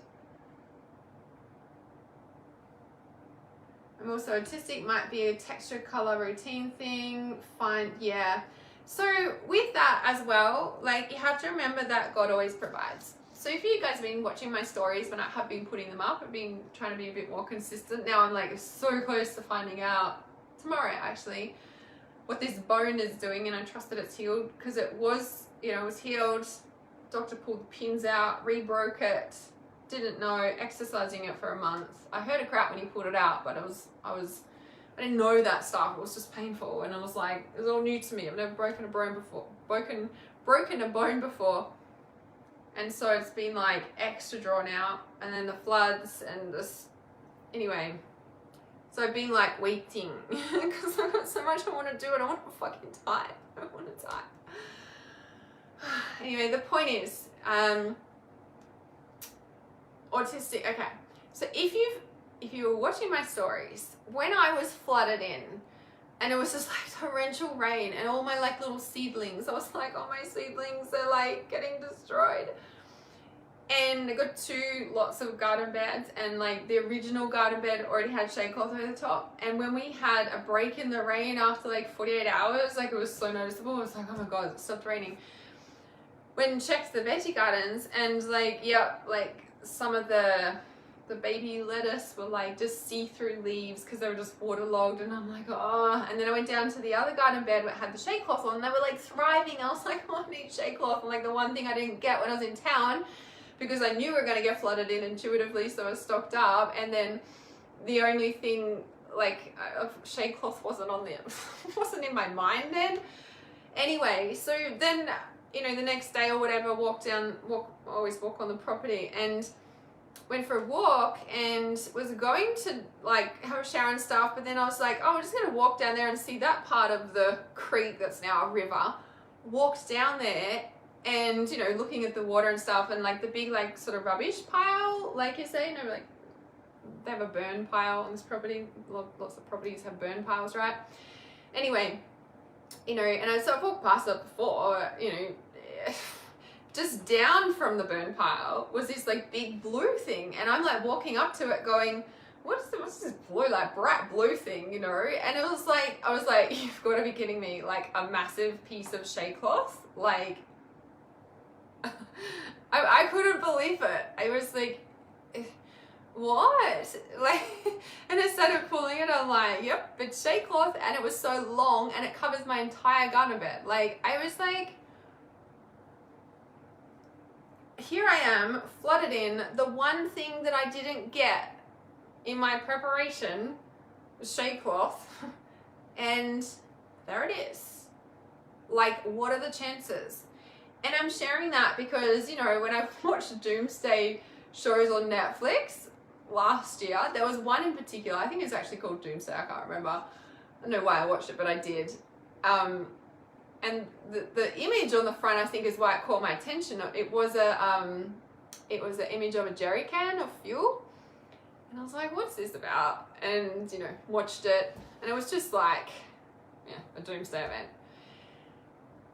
I'm also autistic. Might be a texture, color, routine thing. Fine, yeah. So with that as well, like, you have to remember that God always provides. So if you guys have been watching my stories when I have been putting them up, I've been trying to be a bit more consistent. Now I'm like so close to finding out tomorrow actually what this bone is doing, and I trust that it's healed, because it was, you know, it was healed. Doctor pulled the pins out, re-broke it, didn't know, exercising it for a month. I heard a crap when he pulled it out, but I didn't know that stuff. It was just painful, and I was like, it was all new to me. I've never broken a bone before. Broken a bone before. And so it's been like extra drawn out, and then the floods and this, anyway. So I've been like waiting because I've got so much I want to do, and I want to fucking die. I want to die. Anyway, the point is, autistic. Okay, so if you were watching my stories, when I was flooded in, and it was just like torrential rain, and all my like little seedlings, I was like, oh, my seedlings are like getting destroyed. And I got 2 lots of garden beds, and like the original garden bed already had shade cloth over the top. And when we had a break in the rain after like 48 hours, like, it was so noticeable. I was like, oh my God, it stopped raining. Went and checked the veggie gardens, and like, yep, like some of the baby lettuce were like just see-through leaves because they were just waterlogged, and I'm like, oh. And then I went down to the other garden bed where it had the shade cloth on, and they were like thriving. I was like, oh, I need shade cloth. And like, the one thing I didn't get when I was in town, because I knew we were going to get flooded in intuitively, so I was stocked up. And then the only thing like of shade cloth wasn't on there, wasn't in my mind then. Anyway, so then, you know, the next day or whatever, always walk on the property, and went for a walk, and was going to like have a shower and stuff, but then I was like, oh, I'm just going to walk down there and see that part of the creek that's now a river. Walked down there, and, you know, looking at the water and stuff, and like the big like sort of rubbish pile, like you say, you know, like they have a burn pile on this property. Lots of properties have burn piles, right? Anyway, you know, and I've walked past it before, you know, just down from the burn pile was this like big blue thing, and I'm like walking up to it going, what's this blue, like bright blue thing, you know? And it was like, I was like, you've got to be kidding me, like a massive piece of shade cloth, like I couldn't believe it. I was like, what? Like, and I started pulling it, I'm like, yep, it's shade cloth, and it was so long, and it covers my entire garden bed. Like, I was like, here I am, flooded in. The one thing that I didn't get in my preparation was shade cloth, and there it is. Like, what are the chances? And I'm sharing that because, you know, when I watched doomsday shows on Netflix last year, there was one in particular, I think it's actually called Doomsday, I can't remember. I don't know why I watched it, but I did. And the image on the front, I think, is why it caught my attention. It was an image of a jerry can of fuel. And I was like, what's this about? And, you know, watched it, and it was just like, a doomsday event.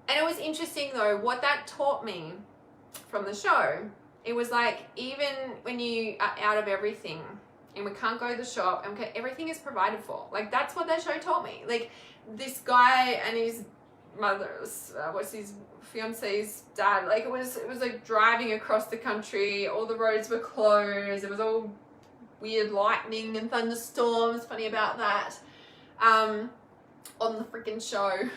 And it was interesting though, what that taught me from the show, it was like, even when you are out of everything and we can't go to the shop, and everything is provided for. Like, that's what that show taught me. Like, this guy and his mother's, what's his fiance's dad, like, it was like driving across the country, all the roads were closed, it was all weird lightning and thunderstorms, funny about that, on the freaking show.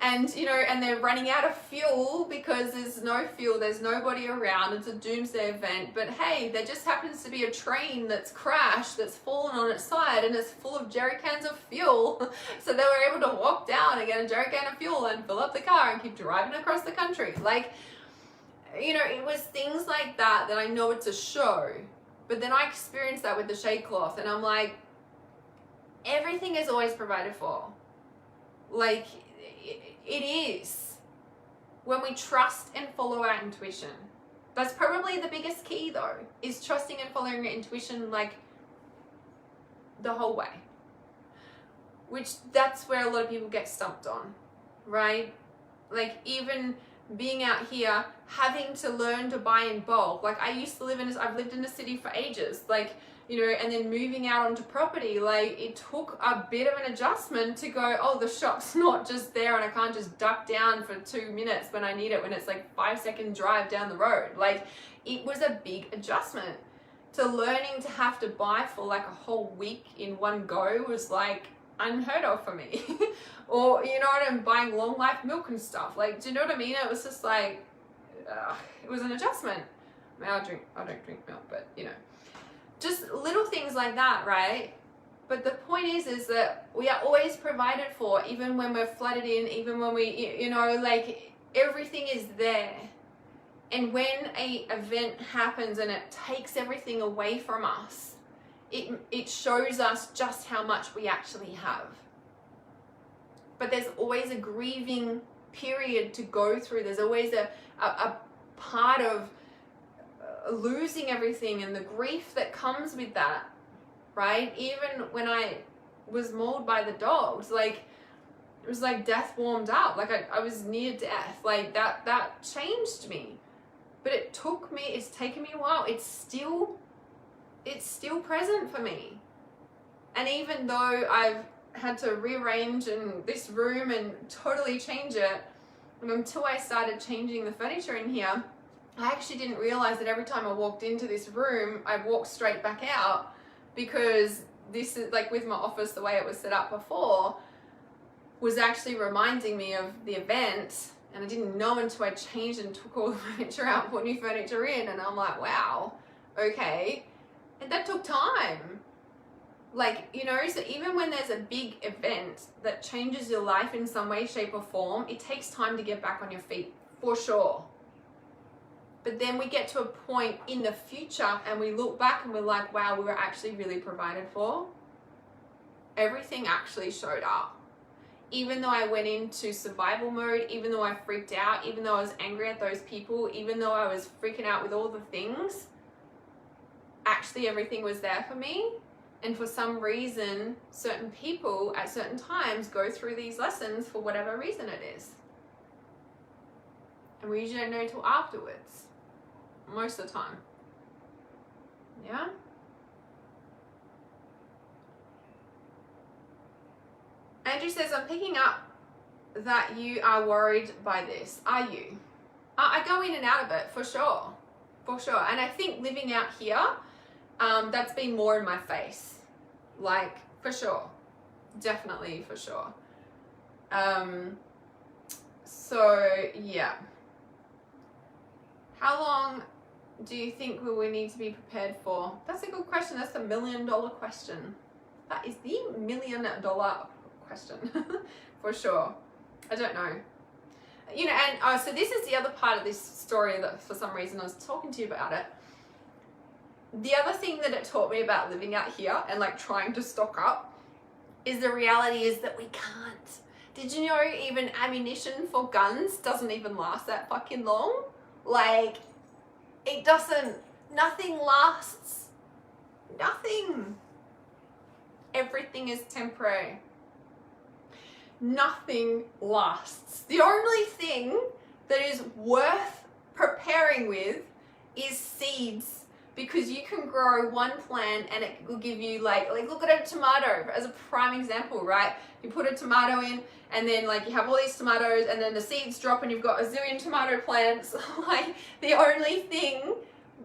And, you know, and they're running out of fuel because there's no fuel, there's nobody around, it's a doomsday event. But hey, there just happens to be a train that's crashed, that's fallen on its side, and it's full of jerry cans of fuel. So they were able to walk down and get a jerry can of fuel and fill up the car and keep driving across the country. Like, you know, it was things like that I know it's a show. But then I experienced that with the shade cloth, and I'm like, everything is always provided for. Like, it is. When we trust and follow our intuition. That's probably the biggest key though, is trusting and following your intuition, like, the whole way. Which, that's where a lot of people get stumped on, right? Like, even being out here, having to learn to buy in bulk. Like, I've lived in a city for ages, like, you know, and then moving out onto property, like, it took a bit of an adjustment to go, oh, the shop's not just there and I can't just duck down for 2 minutes when I need it, when it's like 5-second drive down the road. Like, it was a big adjustment. To learning to have to buy for like a whole week in one go was like unheard of for me. Or, you know what, I'm buying long life milk and stuff. Like, do you know what I mean? It was just like, it was an adjustment. I mean, I don't drink milk, but you know. Just little things like that, right? But the point is that we are always provided for, even when we're flooded in, even when we, you know, like, everything is there. And when a event happens and it takes everything away from us, it shows us just how much we actually have. But there's always a grieving period to go through. There's always a part of losing everything and the grief that comes with that, right? Even when I was mauled by the dogs, like, it was like death warmed up. Like, I was near death. Like, that changed me. But it's taken me a while. It's still present for me. And even though I've had to rearrange in this room and totally change it, and until I started changing the furniture in here, I actually didn't realize that every time I walked into this room, I walked straight back out, because this is like, with my office, the way it was set up before was actually reminding me of the event. And I didn't know until I changed and took all the furniture out, put new furniture in, and I'm like, wow, okay. And that took time. Like, you know, so even when there's a big event that changes your life in some way, shape or form, it takes time to get back on your feet, for sure. But then we get to a point in the future and we look back and we're like, wow, we were actually really provided for. Everything actually showed up. Even though I went into survival mode, even though I freaked out, even though I was angry at those people, even though I was freaking out with all the things, actually everything was there for me. And for some reason, certain people at certain times go through these lessons for whatever reason it is. And we usually don't know until afterwards. Most of the time. Yeah? Andrew says, I'm picking up that you are worried by this. Are you? I go in and out of it, for sure. For sure. And I think living out here, that's been more in my face. Like, for sure. Definitely, for sure. So, yeah. How long do you think will we need to be prepared for? That's a good question. That's the $1 million question. That is the $1 million question for sure. I don't know. You know, and so this is the other part of this story that for some reason I was talking to you about it. The other thing that it taught me about living out here and like trying to stock up is the reality is that we can't. Did you know even ammunition for guns doesn't even last that fucking long? Like, it doesn't, nothing lasts. Nothing. Everything is temporary. nothing lasts. The only thing that is worth preparing with is seeds, because you can grow one plant and it will give you like look at a tomato as a prime example, right? You put a tomato in and then like you have all these tomatoes and then the seeds drop and you've got a zillion tomato plants. Like the only thing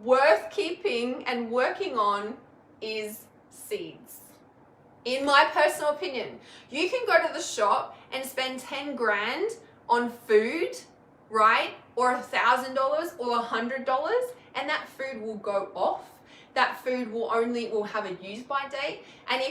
worth keeping and working on is seeds. In my personal opinion, you can go to the shop and spend 10 grand on food, right? Or $1,000 or $100, and that food will go off. That food will have a use by date. And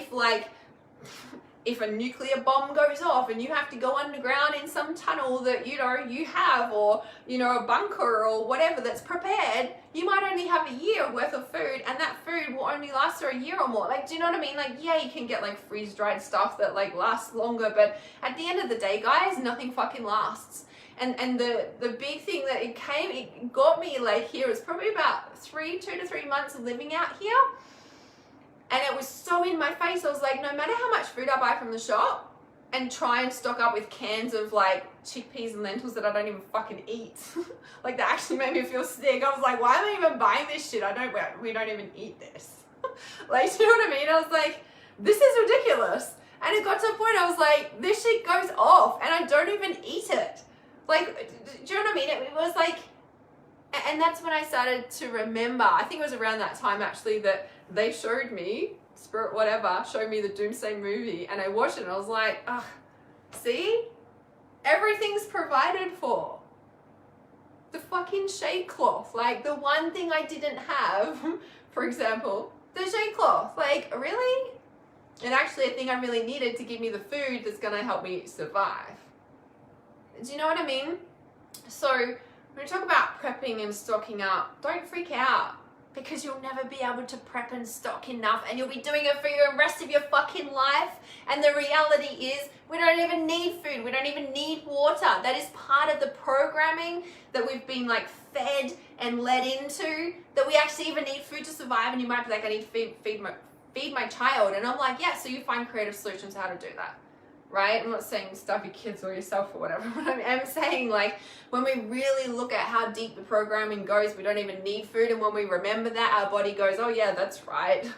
if a nuclear bomb goes off and you have to go underground in some tunnel that you have, or a bunker or whatever that's prepared, you might only have a year worth of food, and that food will only last for a year or more. Like, do you know what I mean? Like, yeah, you can get like freeze dried stuff that like lasts longer, but at the end of the day, guys, nothing fucking lasts. And the big thing that it got me like here is probably about 2 to 3 months of living out here. And it was so in my face. I was like, no matter how much food I buy from the shop and try and stock up with cans of like chickpeas and lentils that I don't even fucking eat. Like that actually made me feel sick. I was like, why am I even buying this shit? We don't even eat this. Like, do you know what I mean? I was like, this is ridiculous. And it got to a point I was like, this shit goes off and I don't even eat it. Like, do you know what I mean? It was like, and that's when I started to remember, I think it was around that time actually that they showed me, Spirit whatever, showed me the Doomsday movie, and I watched it and I was like, ugh, see? Everything's provided for. The fucking shade cloth, like the one thing I didn't have, for example, the shade cloth, like really? And actually a thing I really needed to give me the food that's gonna help me survive. Do you know what I mean? So when we talk about prepping and stocking up, don't freak out, because you'll never be able to prep and stock enough, and you'll be doing it for the rest of your fucking life. And the reality is we don't even need food. We don't even need water. That is part of the programming that we've been like fed and led into, that we actually even need food to survive. And you might be like, I need to feed my child. And I'm like, yeah, so you find creative solutions how to do that. Right? I'm not saying stuff your kids or yourself or whatever, but I am saying like when we really look at how deep the programming goes, we don't even need food. And when we remember that, our body goes, oh yeah, that's right.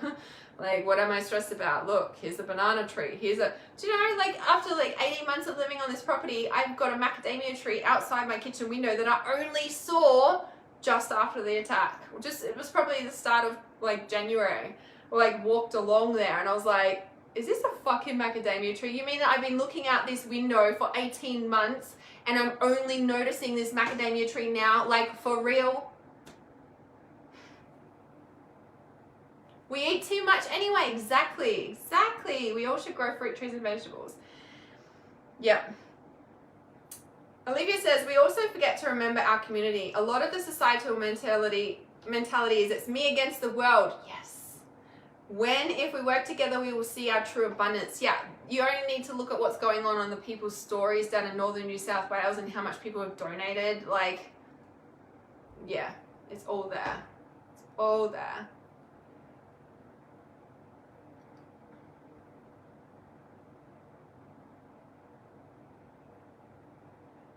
Like, what am I stressed about? Look, here's a banana tree. Do you know, like after like 18 months of living on this property, I've got a macadamia tree outside my kitchen window that I only saw just after the attack. It was probably the start of like January. I like walked along there and I was like, is this a fucking macadamia tree? You mean that I've been looking out this window for 18 months and I'm only noticing this macadamia tree now? Like, for real? We eat too much anyway. Exactly. We all should grow fruit trees and vegetables. Yep. Olivia says, we also forget to remember our community. A lot of the societal mentality is it's me against the world. Yes. If we work together, we will see our true abundance. Yeah, you only need to look at what's going on the people's stories down in northern New South Wales and how much people have donated. Like, yeah, it's all there. It's all there.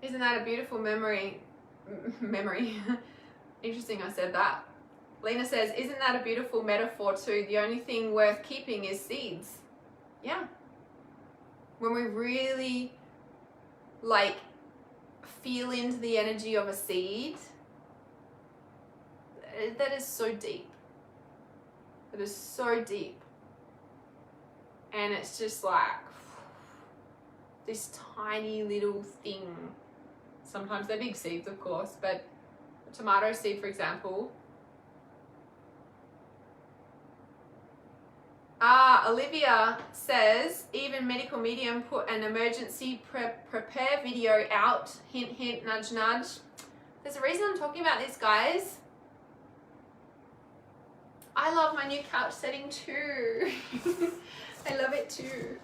Isn't that a beautiful memory? Interesting I said that. Lena says, isn't that a beautiful metaphor too? The only thing worth keeping is seeds. Yeah. When we really like feel into the energy of a seed, that is so deep. It is so deep. And it's just like this tiny little thing. Sometimes they're big seeds, of course, but a tomato seed, for example. Olivia says, even Medical Medium put an emergency prepare video out. Hint, hint, nudge, nudge. There's a reason I'm talking about this, guys. I love my new couch setting too. I love it too.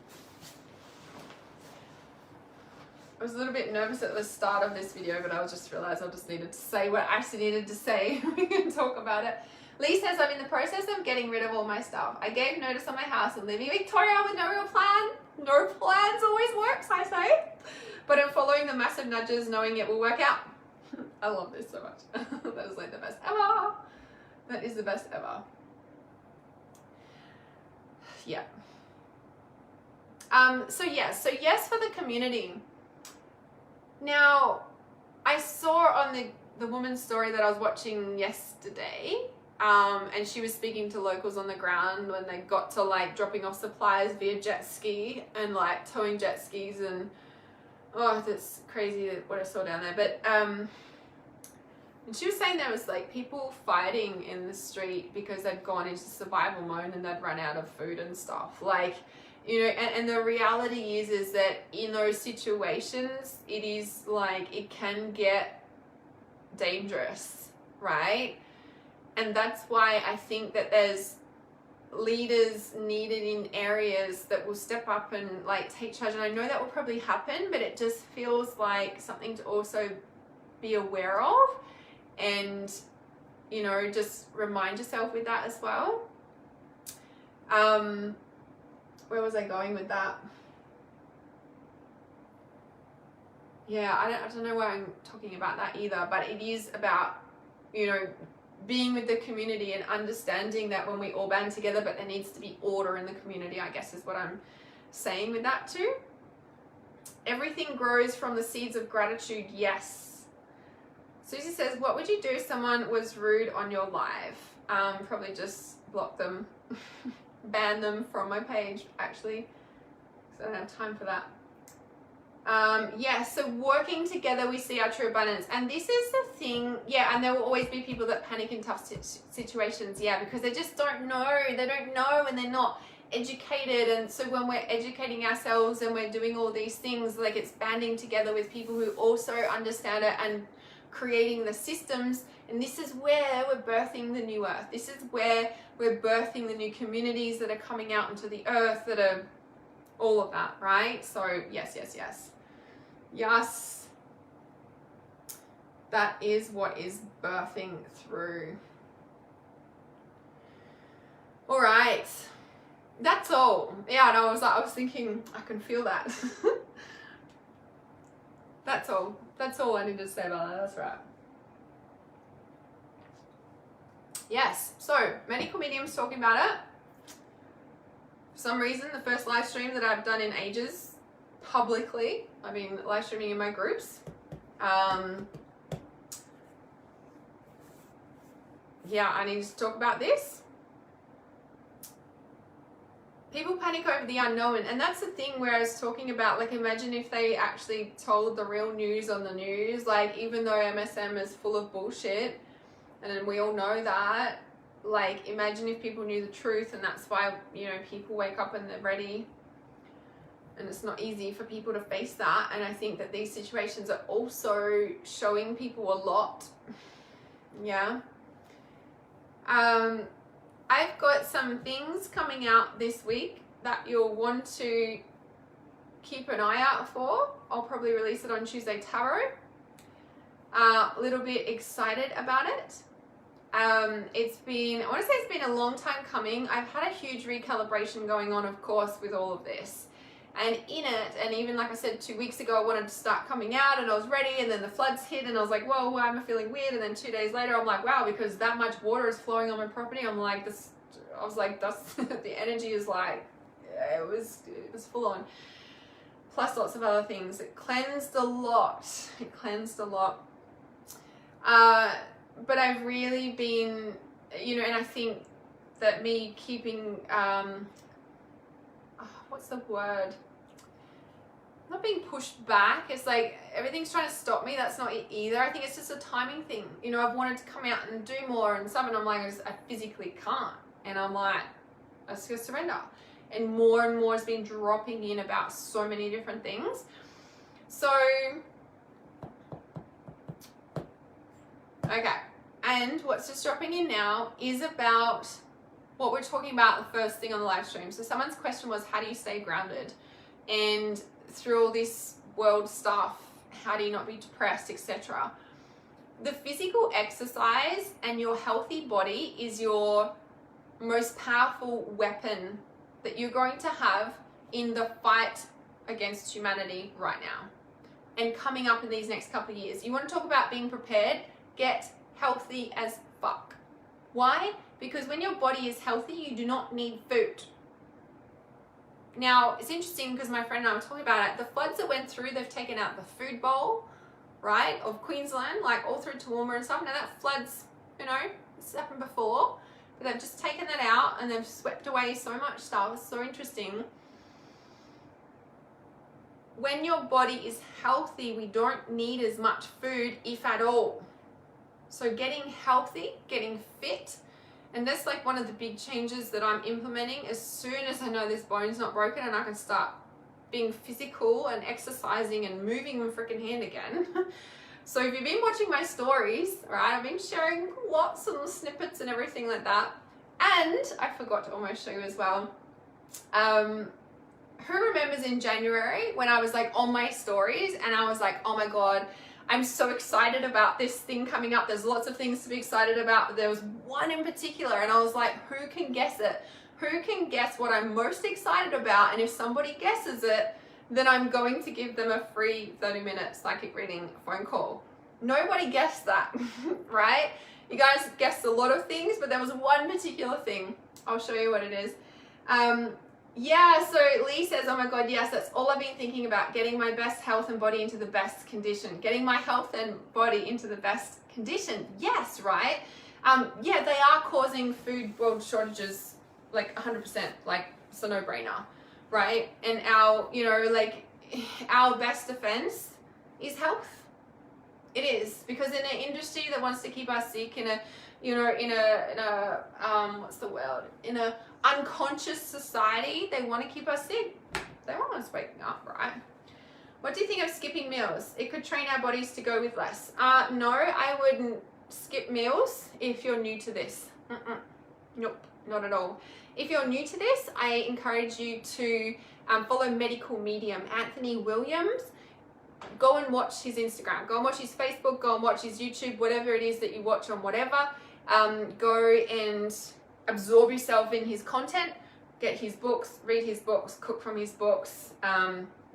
I was a little bit nervous at the start of this video, but I just realized I just needed to say what I actually needed to say. We can talk about it. Lee says, I'm in the process of getting rid of all my stuff. I gave notice on my house and leaving Victoria with no real plan. No plans always works, I say. but in following the massive nudges, knowing it will work out. I love this so much. That is like the best ever. That is the best ever. Yeah. So yes for the community. Now, I saw on the woman's story that I was watching yesterday, and she was speaking to locals on the ground when they got to like dropping off supplies via jet ski and like towing jet skis, and oh, that's crazy what I saw down there. But and she was saying there was like people fighting in the street because they'd gone into survival mode and they'd run out of food and stuff. Like, you know, and the reality is that in those situations, it is like, it can get dangerous, right? And that's why I think that there's leaders needed in areas that will step up and like take charge. And I know that will probably happen, but it just feels like something to also be aware of, and, you know, just remind yourself with that as well. Where was I going with that? Yeah, I don't know why I'm talking about that either, but it is about, you know, being with the community and understanding that when we all band together, but there needs to be order in the community, I guess is what I'm saying with that too. Everything grows from the seeds of gratitude, yes. Susie says, what would you do if someone was rude on your live? Probably just block them. Ban them from my page, actually, because I don't have time for that. Yeah, so working together we see our true abundance, and this is the thing. Yeah, and there will always be people that panic in tough situations, yeah, because they just don't know, and they're not educated. And so when we're educating ourselves and we're doing all these things, like, it's banding together with people who also understand it and creating the systems. And this is where we're birthing the new earth. This is where we're birthing the new communities that are coming out into the earth, that are all of that, right? So yes. That is what is birthing through. All right. That's all. Yeah, and I was thinking, I can feel that. That's all. That's all I need to say about that. That's right. Yes, so medical mediums talking about it. For some reason, the first live stream that I've done in ages, publicly, I've been live streaming in my groups. Yeah, I need to talk about this. People panic over the unknown, and that's the thing where I was talking about, like, imagine if they actually told the real news on the news, like, even though MSM is full of bullshit, and we all know that, like, imagine if people knew the truth. And that's why, you know, people wake up and they're ready, and it's not easy for people to face that. And I think that these situations are also showing people a lot. Yeah. I've got some things coming out this week that you'll want to keep an eye out for. I'll probably release it on Tuesday Tarot. A little bit excited about it. I want to say it's been a long time coming. I've had a huge recalibration going on, of course, with all of this. And in it, and even like I said 2 weeks ago, I wanted to start coming out and I was ready, and then the floods hit and I was like, whoa, why am I feeling weird? And then 2 days later, I'm like, wow, because that much water is flowing on my property. I was like, that's the energy is like, it was full on. Plus lots of other things. It cleansed a lot. But I've really been, you know, and I think that me keeping, what's the word? Not being pushed back. It's like everything's trying to stop me. That's not it either. I think it's just a timing thing. You know, I've wanted to come out and do more and stuff, and I'm like, I physically can't. And I'm like, I just gotta surrender. And more has been dropping in about so many different things. So, okay. And what's just dropping in now is about what we're talking about the first thing on the live stream. So someone's question was, how do you stay grounded? And through all this world stuff, how do you not be depressed, etc. The physical exercise and your healthy body is your most powerful weapon that you're going to have in the fight against humanity right now. and coming up in these next couple of years. You want to talk about being prepared? Get healthy as fuck. Why? Because when your body is healthy, you do not need food. Now, it's interesting because my friend and I were talking about it. The floods that went through, they've taken out the food bowl, right, of Queensland, like all through Toowoomba and stuff. Now that floods, you know, it's happened before, but they've just taken that out and they've swept away so much stuff. It's so interesting. When your body is healthy, we don't need as much food, if at all. So getting healthy, getting fit, and that's like one of the big changes that I'm implementing. As soon as I know this bone's not broken and I can start being physical and exercising and moving my freaking hand again. So if you've been watching my stories, right, I've been sharing lots of little snippets and everything like that. And I forgot to almost show you as well. Who remembers in January when I was like on my stories and I was like, oh my God, I'm so excited about this thing coming up. There's lots of things to be excited about, but there was one in particular and I was like, who can guess it? Who can guess what I'm most excited about? And if somebody guesses it, then I'm going to give them a free 30-minute psychic reading phone call. Nobody guessed that, right? You guys guessed a lot of things, but there was one particular thing. I'll show you what it is. Yeah, so Lee says, oh my God, yes, that's all I've been thinking about, getting my best health and body into the best condition, getting my health and body into the best condition. Yes, right? Yeah, they are causing food world shortages, like 100%, like it's a no-brainer, right? And our, you know, like our best defense is health. It is, because in an industry that wants to keep us sick, in a, you know, in a what's the word? In a unconscious society, they want to keep us sick. They want us waking up, right? What do you think of skipping meals? It could train our bodies to go with less. No, I wouldn't skip meals if you're new to this. Nope, not at all. If you're new to this, I encourage you to follow medical medium Anthony Williams. Go and watch his Instagram, go and watch his Facebook, go and watch his YouTube, whatever it is that you watch on whatever. Go and absorb yourself in his content, get his books, read his books, cook from his books,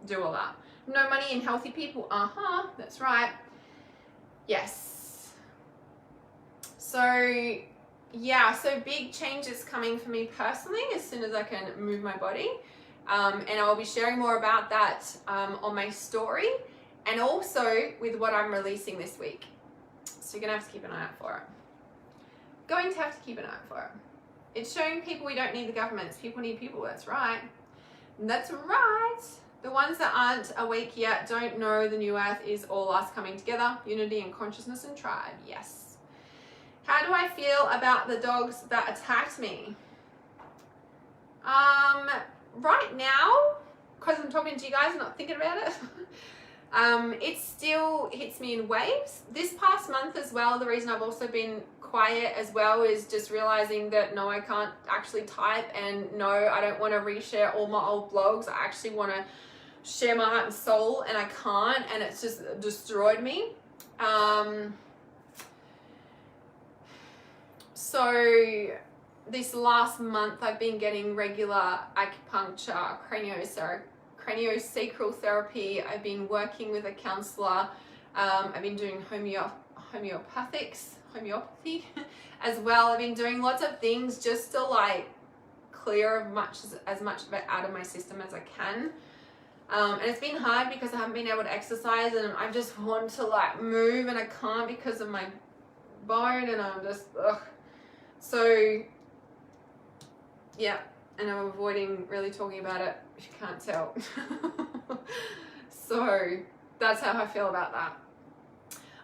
do all that. No money in healthy people. That's right. Yes. So yeah, so big changes coming for me personally as soon as I can move my body. And I'll be sharing more about that on my story and also with what I'm releasing this week. So you're gonna have to keep an eye out for it. Going to have to keep an eye out for it. It's showing people we don't need the governments. People need people. That's right. That's right. The ones that aren't awake yet don't know the new earth is all us coming together. Unity and consciousness and tribe. Yes. How do I feel about the dogs that attacked me? Right now, because I'm talking to you guys and not thinking about it, it still hits me in waves. This past month as well, the reason I've also been quiet as well is just realizing that no, I can't actually type, and no, I don't want to reshare all my old blogs. I actually want to share my heart and soul, and I can't, and it's just destroyed me. So this last month I've been getting regular acupuncture, craniosacral therapy. I've been working with a counselor. I've been doing homeopathy as well. I've been doing lots of things just to like clear as much of it out of my system as I can. And it's been hard because I haven't been able to exercise, and I just want to like move and I can't because of my bone, and I'm just ugh. So yeah, and I'm avoiding really talking about it, if you can't tell. So that's how I feel about that.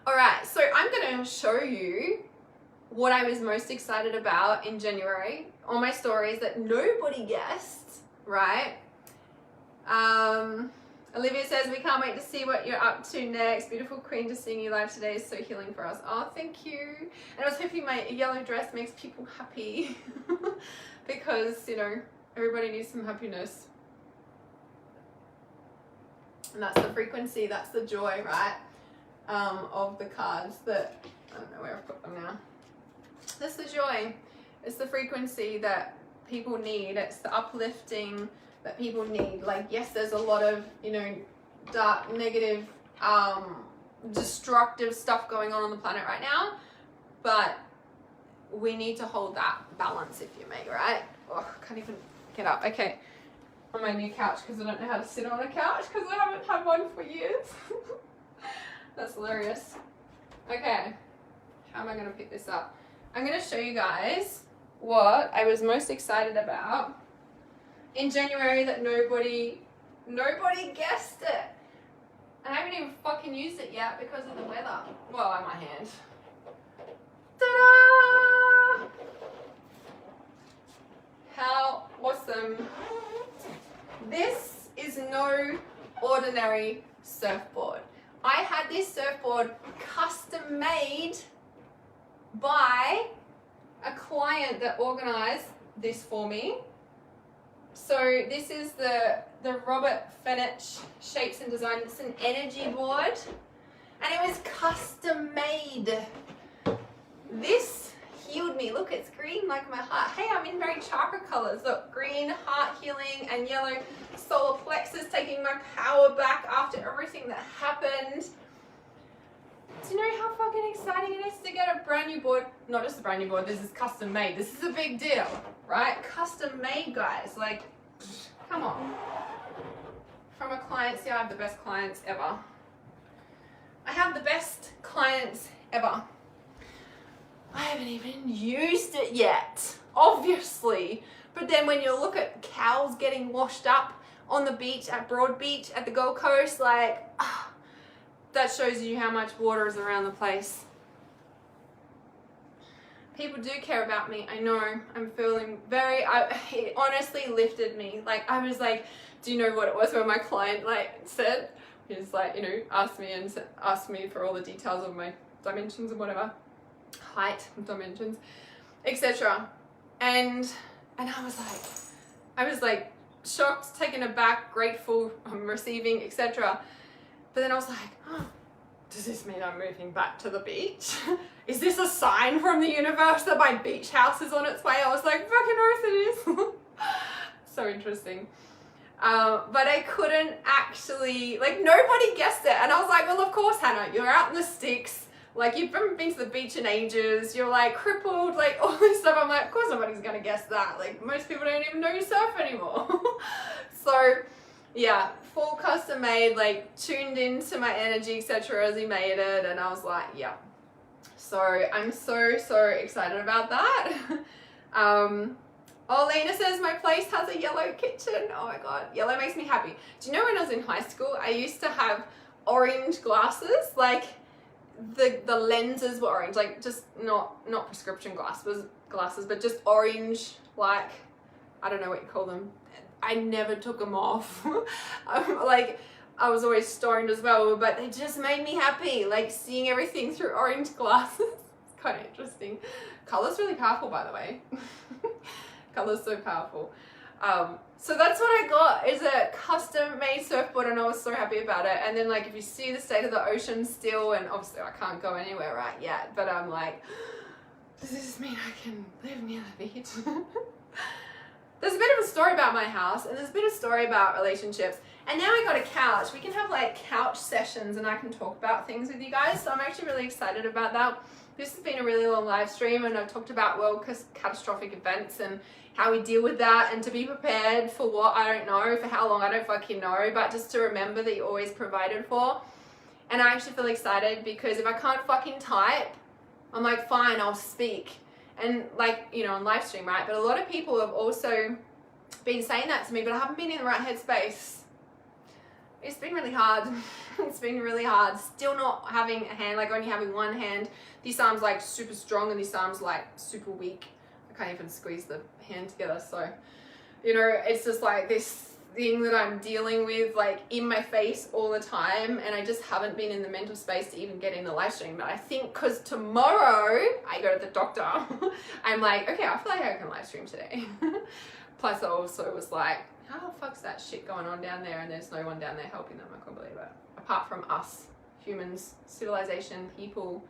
All right, so I'm going to show you what I was most excited about in January on my stories that nobody guessed, right? Olivia says, we can't wait to see what you're up to next. Beautiful queen, just seeing you live today is so healing for us. Oh, thank you. And I was hoping my yellow dress makes people happy because, you know, everybody needs some happiness. And that's the frequency, that's the joy, right? Of the cards that, I don't know where I've put them now. That's the joy. It's the frequency that people need. It's the uplifting that people need. Like, yes, there's a lot of, you know, dark, negative destructive stuff going on the planet right now, but we need to hold that balance, if you may, right? Oh, I can't even get up. Okay, on my new couch, because I don't know how to sit on a couch because I haven't had one for years. That's hilarious. Okay, how am I going to pick this up? I'm going to show you guys what I was most excited about in January that nobody guessed it. And I haven't even fucking used it yet because of the weather. Well, on my hand. Ta-da! How awesome. This is no ordinary surfboard. I had this surfboard custom made by a client that organized this for me. So this is the Robert Fenech Shapes and Design. It's an energy board and it was custom made. This healed me. Look, it's green like my heart. Hey, I'm in very chakra colors. Look, green, heart healing, and yellow, solar plexus, taking my power back after everything that happened. Do you know how fucking exciting it is to get a brand new board? Not just a brand new board, this is custom made. This is a big deal, right? Custom made, guys. Like, come on. From a client, see, I have the best clients ever. I have the best clients ever. I haven't even used it yet, obviously. But then when you look at cows getting washed up on the beach at Broad Beach at the Gold Coast, like, that shows you how much water is around the place. People do care about me. I know. I'm feeling it honestly lifted me. Like, I was like, do you know what it was when my client said, he was like, asked me for all the details of my dimensions and whatever, height, dimensions, etc. And I was like shocked, taken aback, grateful, receiving, etc. But then I was like, oh, does this mean I'm moving back to the beach? Is this a sign from the universe that my beach house is on its way? I was like, fucking earth it is. So interesting. But I couldn't actually, nobody guessed it. And I was like, well, of course, Hannah, you're out in the sticks. Like, you've never been to the beach in ages. You're crippled, all this stuff. I'm like, of course nobody's going to guess that. Most people don't even know you surf anymore. So, yeah, full custom made, tuned into my energy, etc. as he made it. And I was like, yeah. So I'm so excited about that. Lena says my place has a yellow kitchen. Oh my God, yellow makes me happy. Do you know when I was in high school, I used to have orange glasses, the lenses were orange, just not prescription glasses, but just orange, I don't know what you call them. I never took them off. I was always stoned as well, but they just made me happy, seeing everything through orange glasses. It's kind of interesting. Color's really powerful, by the way. Color's so powerful. So that's what I got, is a custom made surfboard, and I was so happy about it. And then if you see the state of the ocean still, and obviously I can't go anywhere right yet, but I'm like, does this mean I can live near the beach? There's a bit of a story about my house, and there's a bit of a story about relationships. And now I got a couch. We can have couch sessions and I can talk about things with you guys. So I'm actually really excited about that. This has been a really long live stream, and I've talked about world catastrophic events and how we deal with that, and to be prepared for what, I don't know, for how long, I don't fucking know, but just to remember that you're always provided for. And I actually feel excited because if I can't fucking type, I'm like, fine, I'll speak. And on live stream, right? But a lot of people have also been saying that to me, but I haven't been in the right headspace. It's been really hard. It's been really hard. Still not having a hand, only having one hand. This arm's super strong and this arm's super weak. I can't even squeeze the hand together. So, it's just this thing that I'm dealing with in my face all the time, and I just haven't been in the mental space to even get in the live stream. But I think because tomorrow I go to the doctor, I'm okay, I feel like I can live stream today. Plus I also was how the fuck's that shit going on down there, and there's no one down there helping them? I can't believe it. Apart from us, humans, civilization, people.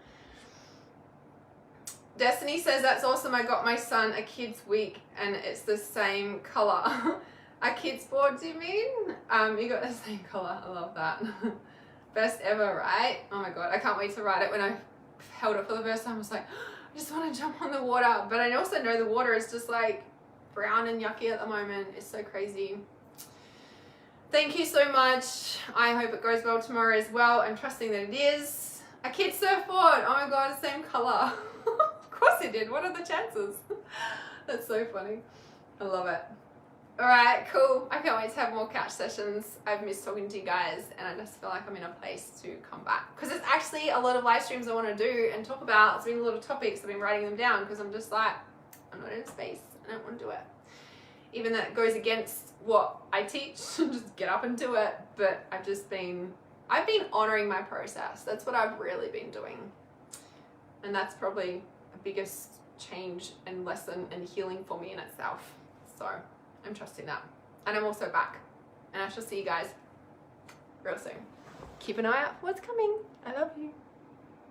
Destiny says, that's awesome. I got my son a kid's wig and it's the same color. A kid's board, do you mean? You got the same color. I love that. Best ever, right? Oh my God, I can't wait to ride it. When I held it for the first time, I was like, I just want to jump on the water. But I also know the water is just like brown and yucky at the moment. It's so crazy. Thank you so much. I hope it goes well tomorrow as well. I'm trusting that it is. A kid's surfboard. Oh my God, same color. Of course it did. What are the chances? That's so funny. I love it. All right, cool. I can't wait to have more couch sessions. I've missed talking to you guys, and I just feel like I'm in a place to come back. Because there's actually a lot of live streams I want to do and talk about. It's been a lot of topics. I've been writing them down because I'm just like, I'm not in a space. I don't want to do it. Even that goes against what I teach. Just get up and do it. But I've been honoring my process. That's what I've really been doing. And that's probably the biggest change and lesson and healing for me in itself. So I'm trusting that. And I'm also back. And I shall see you guys real soon. Keep an eye out for what's coming. I love you.